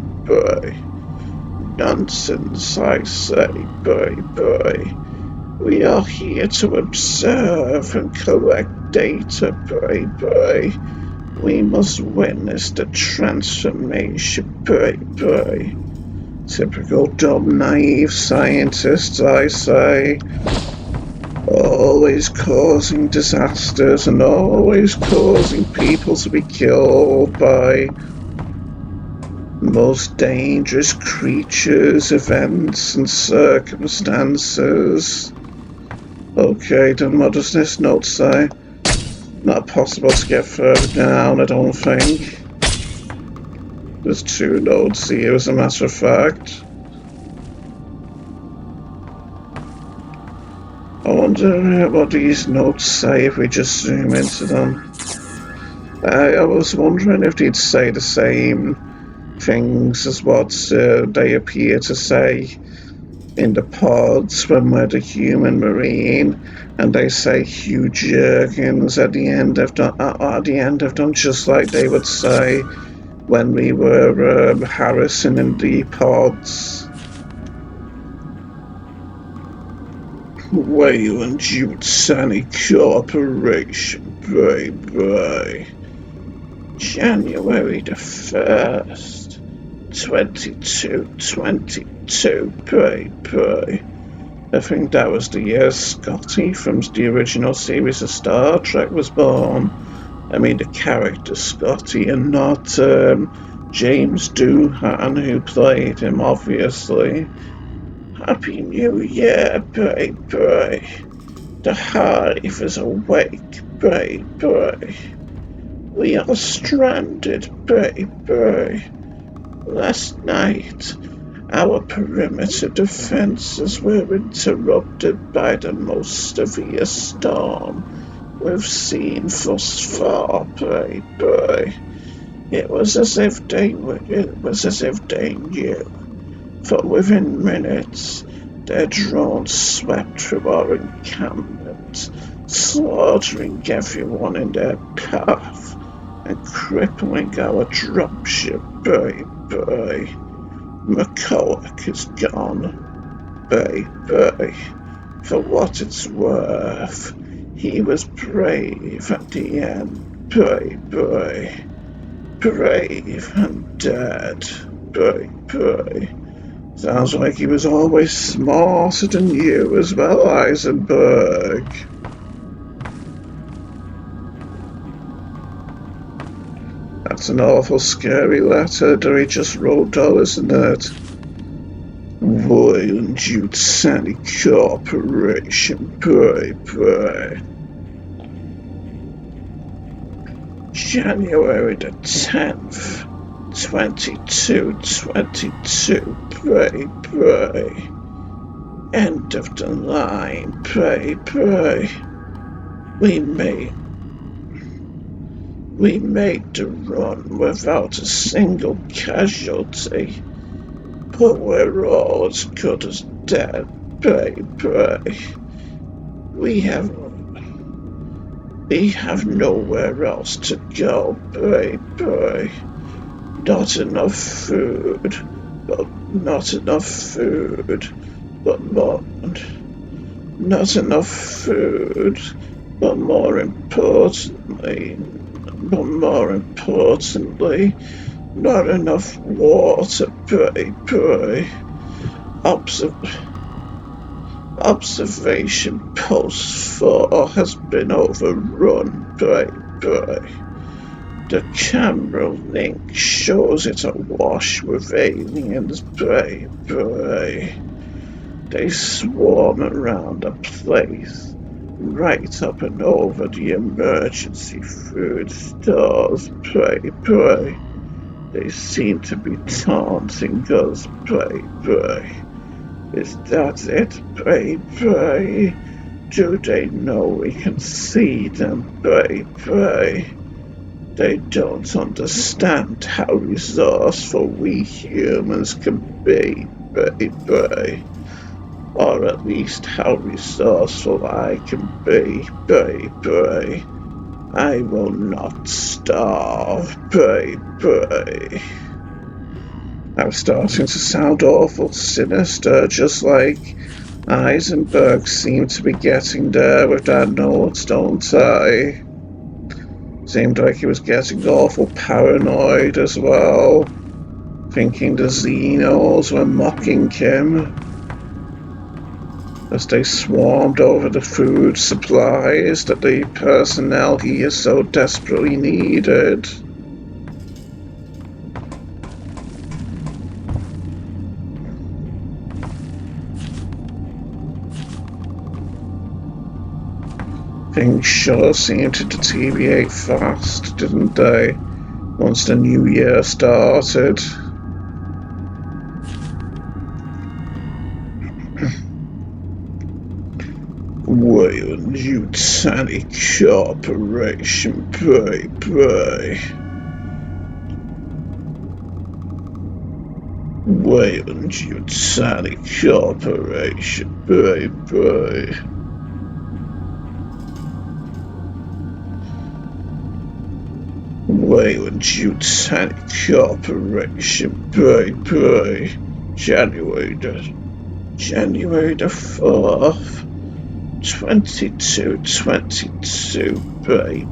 Nonsense, I say, bye. We are here to observe and collect data, bye. We must witness the transformation, bye. Typical dumb, naive scientists, I say. Always causing disasters and always causing people to be killed by most dangerous creatures, events, and circumstances. Okay, then what does this note say? Not possible to get further down, I don't think. There's 2 notes here, as a matter of fact. I wonder what these notes say if we just zoom into them. I was wondering if they'd say the same things as what they appear to say in the pods when we're the human marine, and they say Hugh Jergens at the end of them, just like they would say when we were Harrison in the pods. Weyland-Yutani Corporation, bye. January the 1st, 2222, bye. I think that was the year Scotty from the original series of Star Trek was born. I mean the character Scotty, and not James Doohan, who played him, obviously. Happy New Year, bye. The hive is awake, bye. We are stranded, bye. Last night, our perimeter defenses were interrupted by the most severe storm we've seen thus far, bye. It was as if they knew. For within minutes, their drones swept through our encampment, slaughtering everyone in their path and crippling our dropship, bye. McCulloch is gone, bye. For what it's worth, he was brave at the end, bye. Brave and dead, bye. Sounds like he was always smarter than you as well, Eisenberg. That's an awful scary letter that he just wrote, though, isn't it? Weyland-Yutani Corporation, bye. January the 10th, 2222, bye. End of the line, bye. We made the run without a single casualty, but we're all as good as dead, bye. We have nowhere else to go, bye. Not enough food. But not enough food. But more. Not enough food. But more importantly. Not enough water. Pray. Observation post 4 has been overrun. Pray. The camera link shows it awash with aliens. Pray. They swarm around the place, right up and over the emergency food stores. Pray. They seem to be taunting us. Pray. Is that it? Pray. Do they know we can see them? Pray. They don't understand how resourceful we humans can be. Pray. Or at least how resourceful I can be. Pray. I will not starve. Pray. I'm starting to sound awful sinister, just like Eisenberg seemed to be getting there with that note, don't I? Seemed like he was getting awful paranoid as well, thinking the Xenos were mocking him as they swarmed over the food supplies that the personnel here so desperately needed. Things sure seemed to deteriorate fast, didn't they, once the new year started? Weyland-Yutani Corporation, pray. Weyland-Yutani Corporation, pray. Weyland-Yutani Corporation, pray. January the 4th. 2222, pray.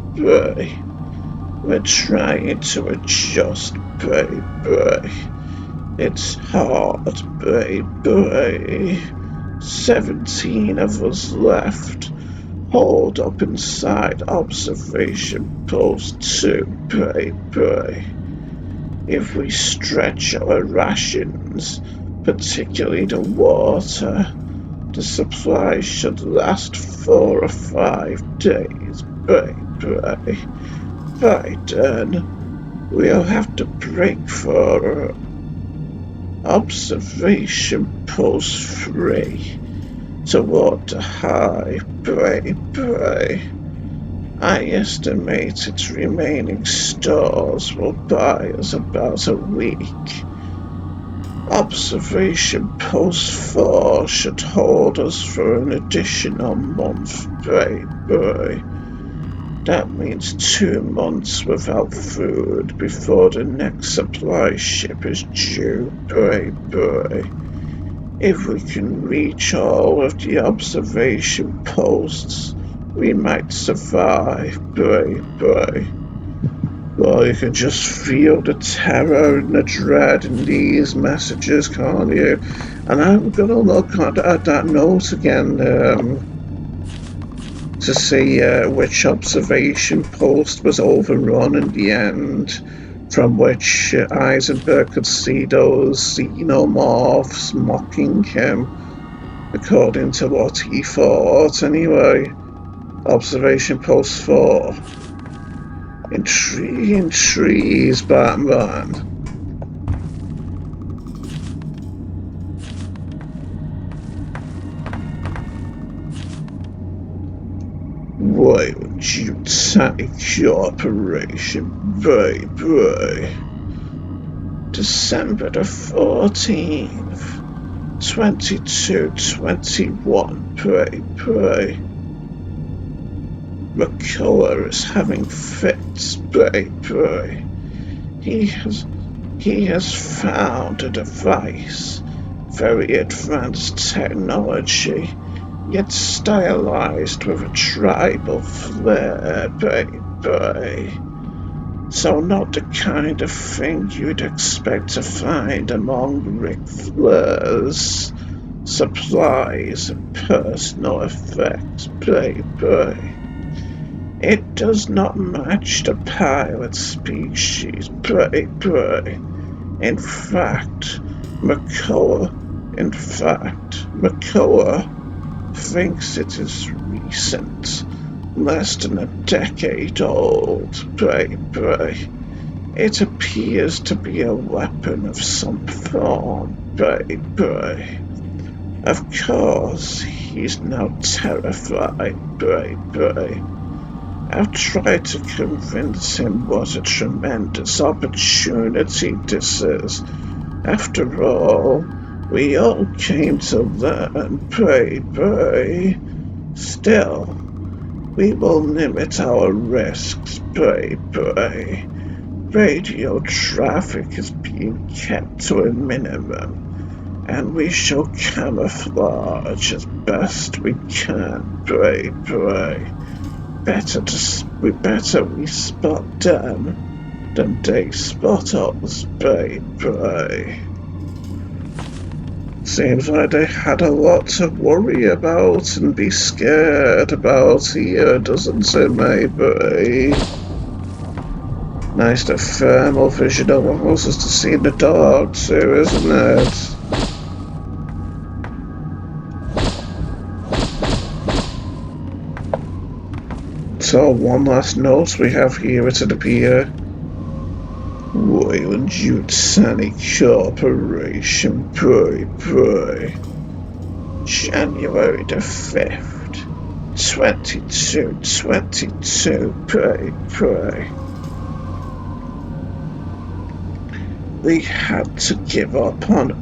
We're trying to adjust, pray. It's hard, pray. 17 of us left, holed up inside observation post 2, pray. If we stretch our rations, particularly the water, the supply should last 4 or 5 days. Pray. By then, we'll have to break for observation post 3 toward the hive. Pray. I estimate its remaining stores will buy us about a week. Observation post 4 should hold us for an additional month. Pray. That means 2 months without food before the next supply ship is due. Pray. If we can reach all of the observation posts, we might survive. Pray. Well, you can just feel the terror and the dread in these messages, can't you? And I'm gonna look at that note again to see which observation post was overrun in the end, from which Eisenberg could see those xenomorphs mocking him, according to what he thought anyway. Observation post 4. In trees, Batman. Weyland-Yutani Corporation, pray. December the 14th, 2221, pray. McCullough is having fits, pray. He He has found a device, very advanced technology, yet stylized with a tribal flair, baby. So not the kind of thing you'd expect to find among Ric Flair's supplies of personal effects, baby. It does not match the pilot species, baby. In fact, McCullough thinks it is recent, less than a decade old, baby. It appears to be a weapon of some form, baby. Of course, he's now terrified, baby. I've tried to convince him what a tremendous opportunity this is. After all, we all came to learn, baby. Still, we will limit our risks, baby. Radio traffic is being kept to a minimum, and we shall camouflage as best we can, baby. Better we spot them than they spot us, baby. Seems like they had a lot to worry about and be scared about here, doesn't it, maybe? Nice to thermal vision allows us to see in the dark too, isn't it? So one last note we have here, it'd appear. Weyland-Yutani Corporation, baby. January the 5th, 2222, baby. We had to give up on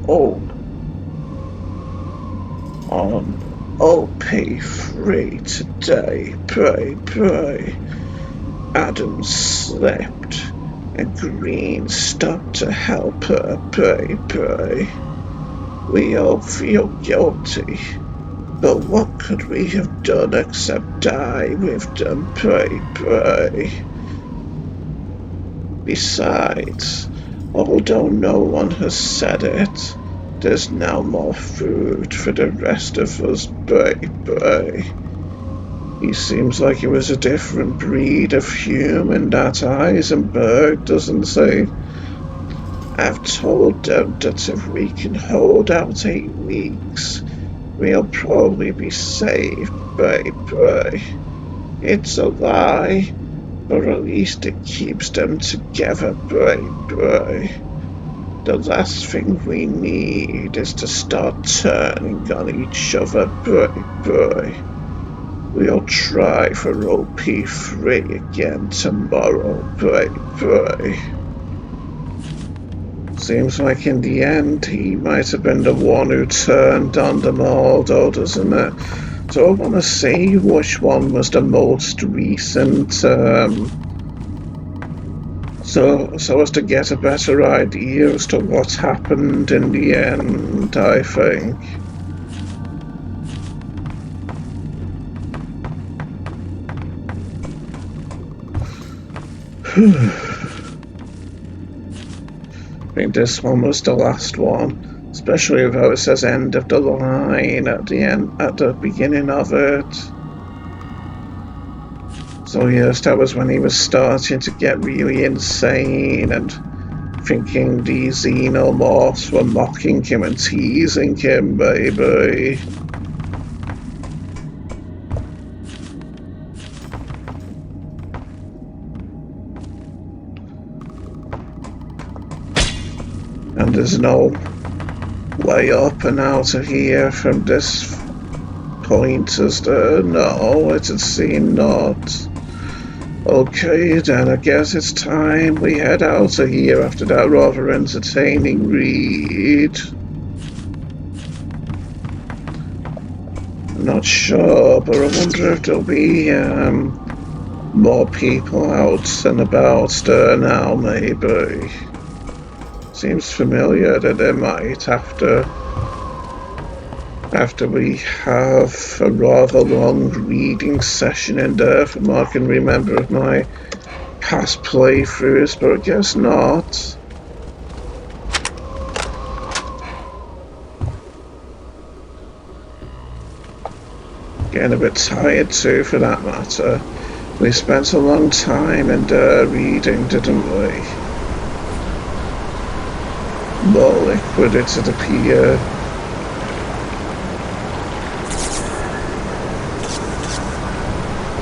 OP3 today, baby. Adam slept, and Green stopped to help her, baby. We all feel guilty, but what could we have done except die with them, baby? Besides, although no one has said it, there's now more food for the rest of us, baby. He seems like he was a different breed of human, that Eisenberg, doesn't he? I've told them that if we can hold out 8 weeks, we'll probably be saved, baby. It's a lie, but at least it keeps them together, baby. The last thing we need is to start turning on each other, baby. We'll try for OP3 again tomorrow, baby. Seems like in the end he might have been the one who turned on them all, though, doesn't it? So I want to see which one was the most recent, so as to get a better idea as to what happened in the end, I think. I think this one was the last one, especially if it says end of the line at the beginning of it. So yes, that was when he was starting to get really insane and thinking these xenomorphs were mocking him and teasing him, baby. And there's no way up and out of here from this point, is there? No, it would seem not. Okay, then I guess it's time we head out of here after that rather entertaining read. I'm not sure, but I wonder if there'll be more people out and about there now, maybe. Seems familiar that they might after we have a rather long reading session in there from what I can remember of my past playthroughs, but I guess not. Getting a bit tired too, for that matter. We spent a long time in reading, didn't we? More liquid, it'd appear.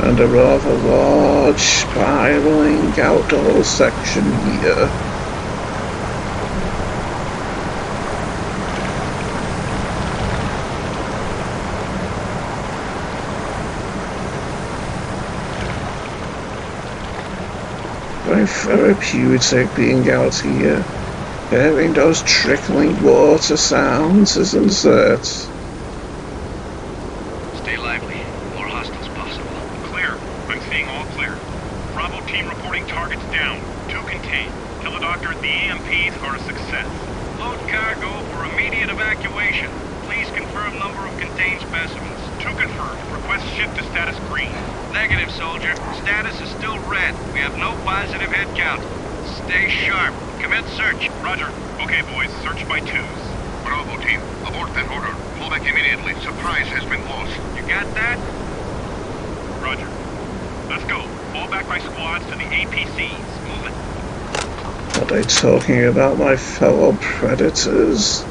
And a rather large, spiralling outdoor section here. Very therapeutic being out here, hearing those trickling water sounds, isn't it? Stay lively. More hostiles possible. Clear. I'm seeing all clear. Bravo team reporting targets down. 2 contained. Tell the doctor the EMPs are a success. Load cargo for immediate evacuation. Please confirm number of contained specimens. 2 confirmed. Request shift to status green. Negative, soldier. Status is still red. We have no positive head count. Stay sharp. Commence search. Roger. Okay, boys. Search by 2s. Bravo team, abort that order. Fall back immediately. Surprise has been lost. You got that? Roger. Let's go. Fall back by squads to the APCs. Move it. Are they talking about my fellow predators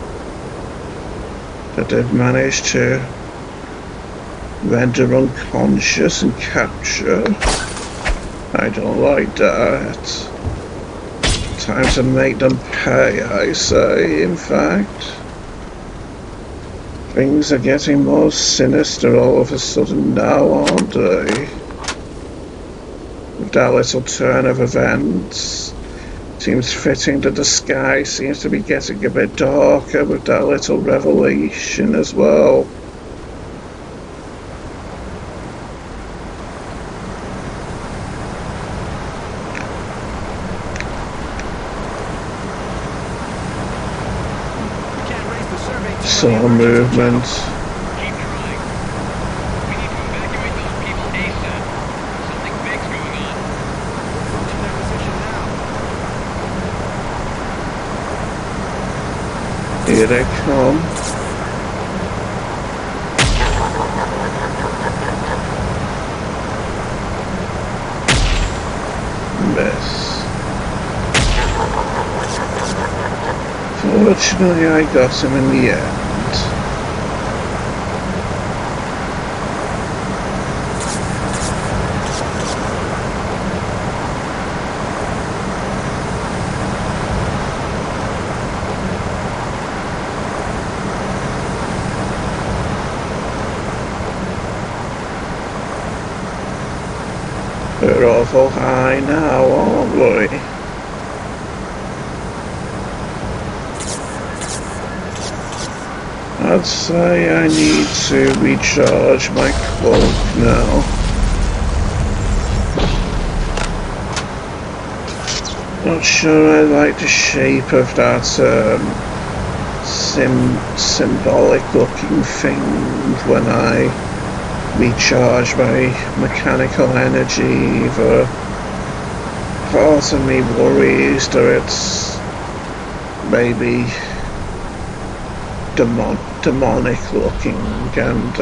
that they've managed to render unconscious and capture? I don't like that. Time to make them pay, I say, in fact. Things are getting more sinister all of a sudden now, aren't they? With that little turn of events, seems fitting that the sky seems to be getting a bit darker with that little revelation as well. Saw movement. Keep trying. We need to evacuate those people ASAP. Something big's going on. Approaching their position now. Here they come. Miss. Fortunately, I got him in the end. We're awful high now, aren't we? I'd say I need to recharge my cloak now. Not sure I like the shape of that symbolic looking thing when I recharge my mechanical energy. Either part of me worries that it's maybe demonic looking and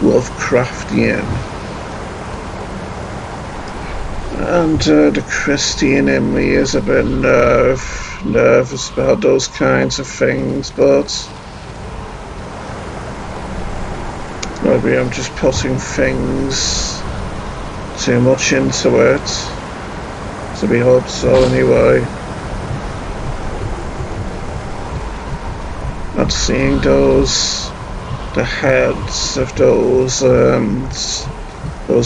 Lovecraftian, and the Christian in me is a bit nervous about those kinds of things, but maybe I'm just putting things too much into it. So we hope so anyway. Not seeing the heads of those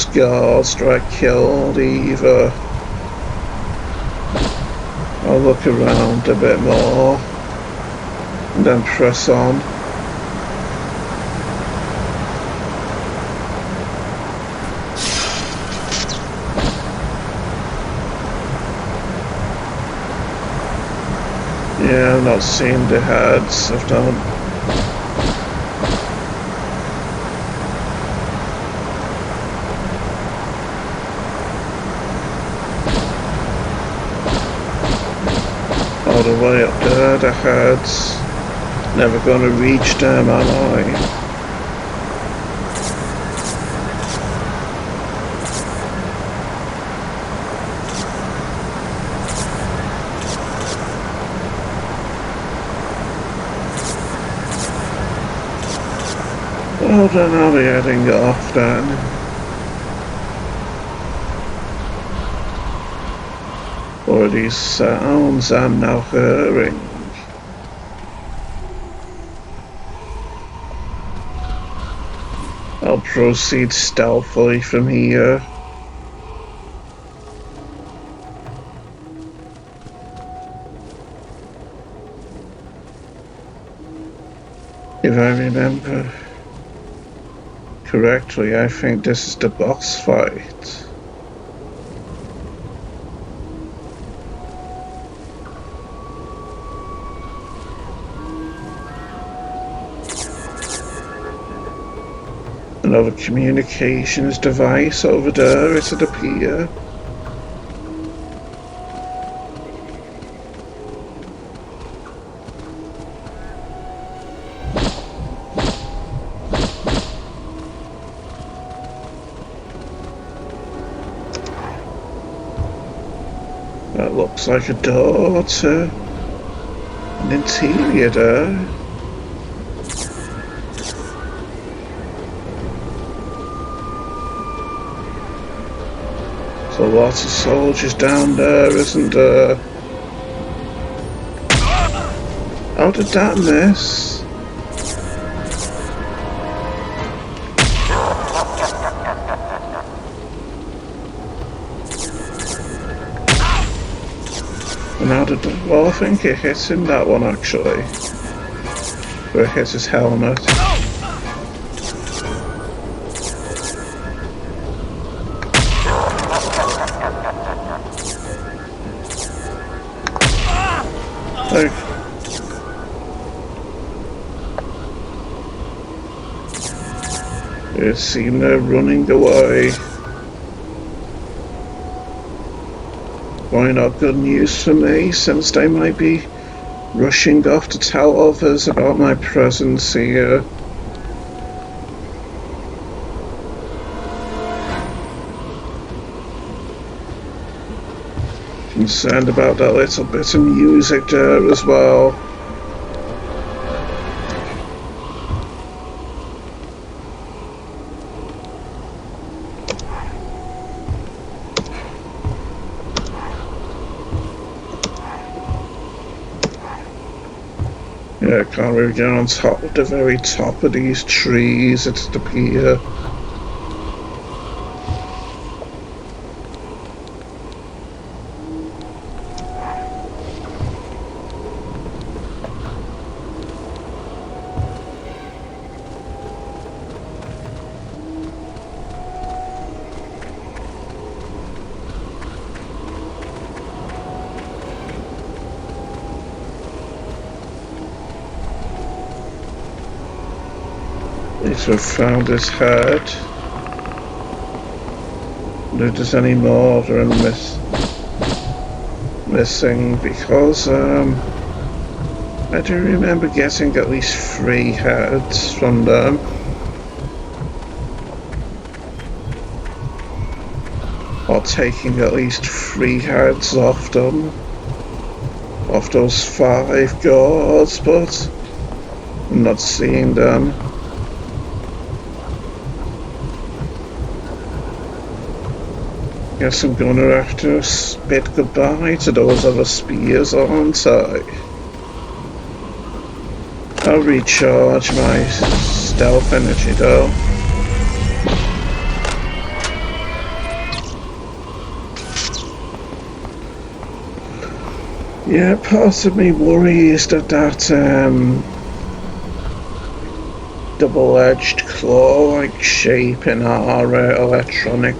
guards that I killed either. I'll look around a bit more and then press on. Yeah, I've not seen the heads. I've done. All the way up there, the heads. Never gonna reach them, am I? Well, then I'll be heading off then. For these sounds I'm now hearing. I'll proceed stealthily from here. If I remember correctly, I think this is the boss fight. Another communications device over there, it'd appear. That looks like a door to an interior there. So lots of soldiers down there, isn't there? How did that miss? And how did it? Well, I think it hit him, that one, actually. Where it hit his helmet. Like, it seemed they're running away. Why not good news for me, since they might be rushing off to tell others about my presence here. Concerned about that little bit of music there as well. Yeah, I can't really get on top of the very top of these trees, it's the pier. At least we've found his head. If there's any more that I'm missing, because I do remember getting at least 3 heads from them. Or taking at least 3 heads off them. Off those 5 guards, but I'm not seeing them. Guess I'm gonna have to bid goodbye to those other spears, aren't I? I'll recharge my stealth energy though. Yeah, part of me worries that double-edged claw-like shape in our electronic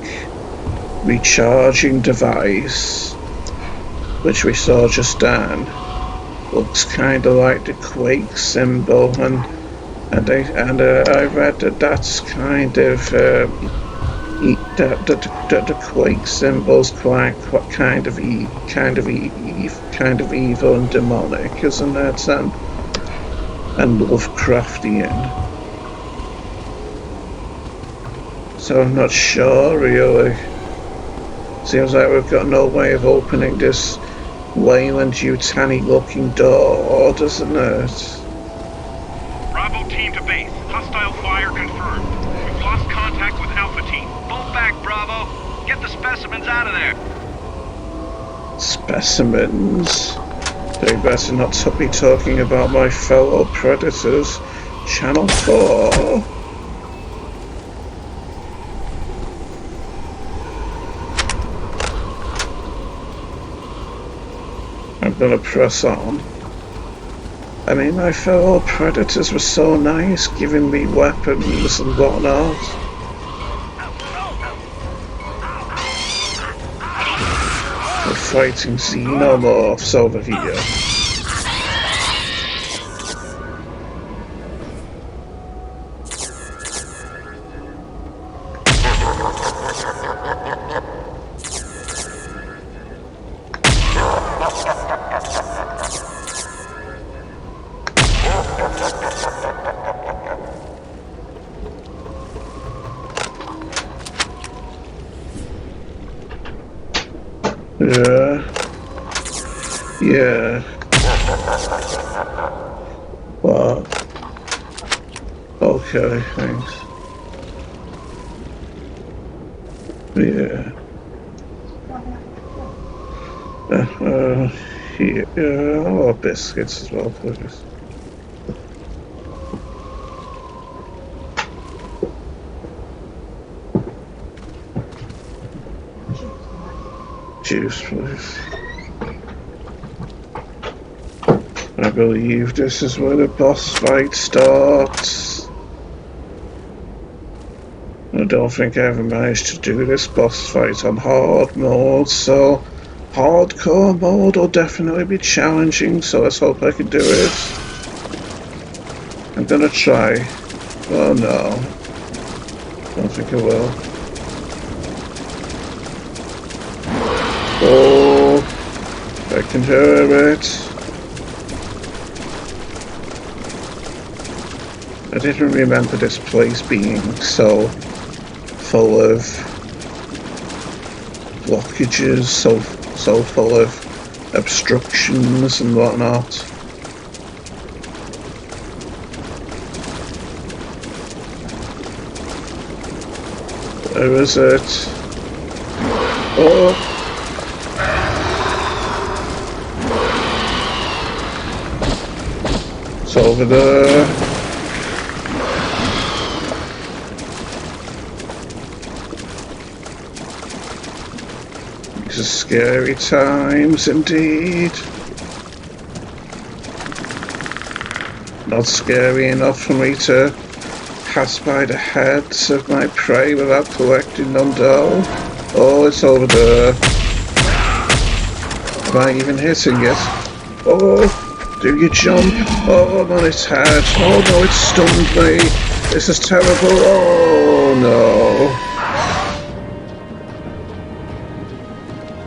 recharging device, which we saw just then, looks kind of like the Quake symbol, and I read that that's kind of the Quake symbol's quite kind of evil and demonic, isn't it? And Lovecraftian. So I'm not sure really. Seems like we've got no way of opening this Weyland-Yutani looking door, doesn't it? Bravo team to base. Hostile fire confirmed. We've lost contact with Alpha team. Pull back, Bravo. Get the specimens out of there. Specimens? They better not be talking about my fellow predators. Channel 4. I'm gonna press on. I mean, my fellow predators were so nice, giving me weapons and whatnot. We're fighting xenomorphs over here. Yeah. What? Okay, thanks. Yeah. Here. Oh, biscuits as well, please. Juice, please. I believe this is where the boss fight starts. I don't think I ever managed to do this boss fight on hard mode, so hardcore mode will definitely be challenging, so let's hope I can do it. I'm gonna try. Oh no. Don't think I will. Oh, I can hear it. I didn't remember this place being so full of blockages, so full of obstructions and whatnot. Where is it? Oh! It's over there. These are scary times indeed. Not scary enough for me to pass by the heads of my prey without collecting them though. Oh, it's over there. Am I even hitting it? Oh, do you jump? Oh, I'm on its head. Oh no, it stunned me. This is terrible. Oh no.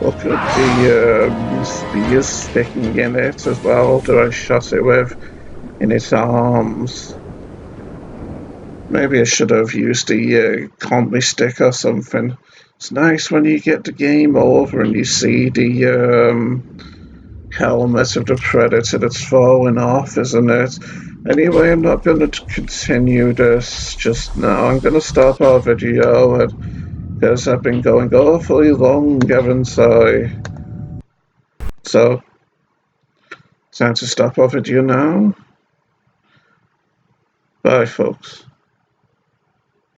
Look at the spears sticking in it as well that I shot it with in its arms. Maybe I should have used the combi stick or something. It's nice when you get the game over and you see the helmet of the predator that's falling off, isn't it? Anyway, I'm not going to continue this just now. I'm going to stop our video because I've been going awfully long, haven't I? So, time to stop our video now. Bye, folks.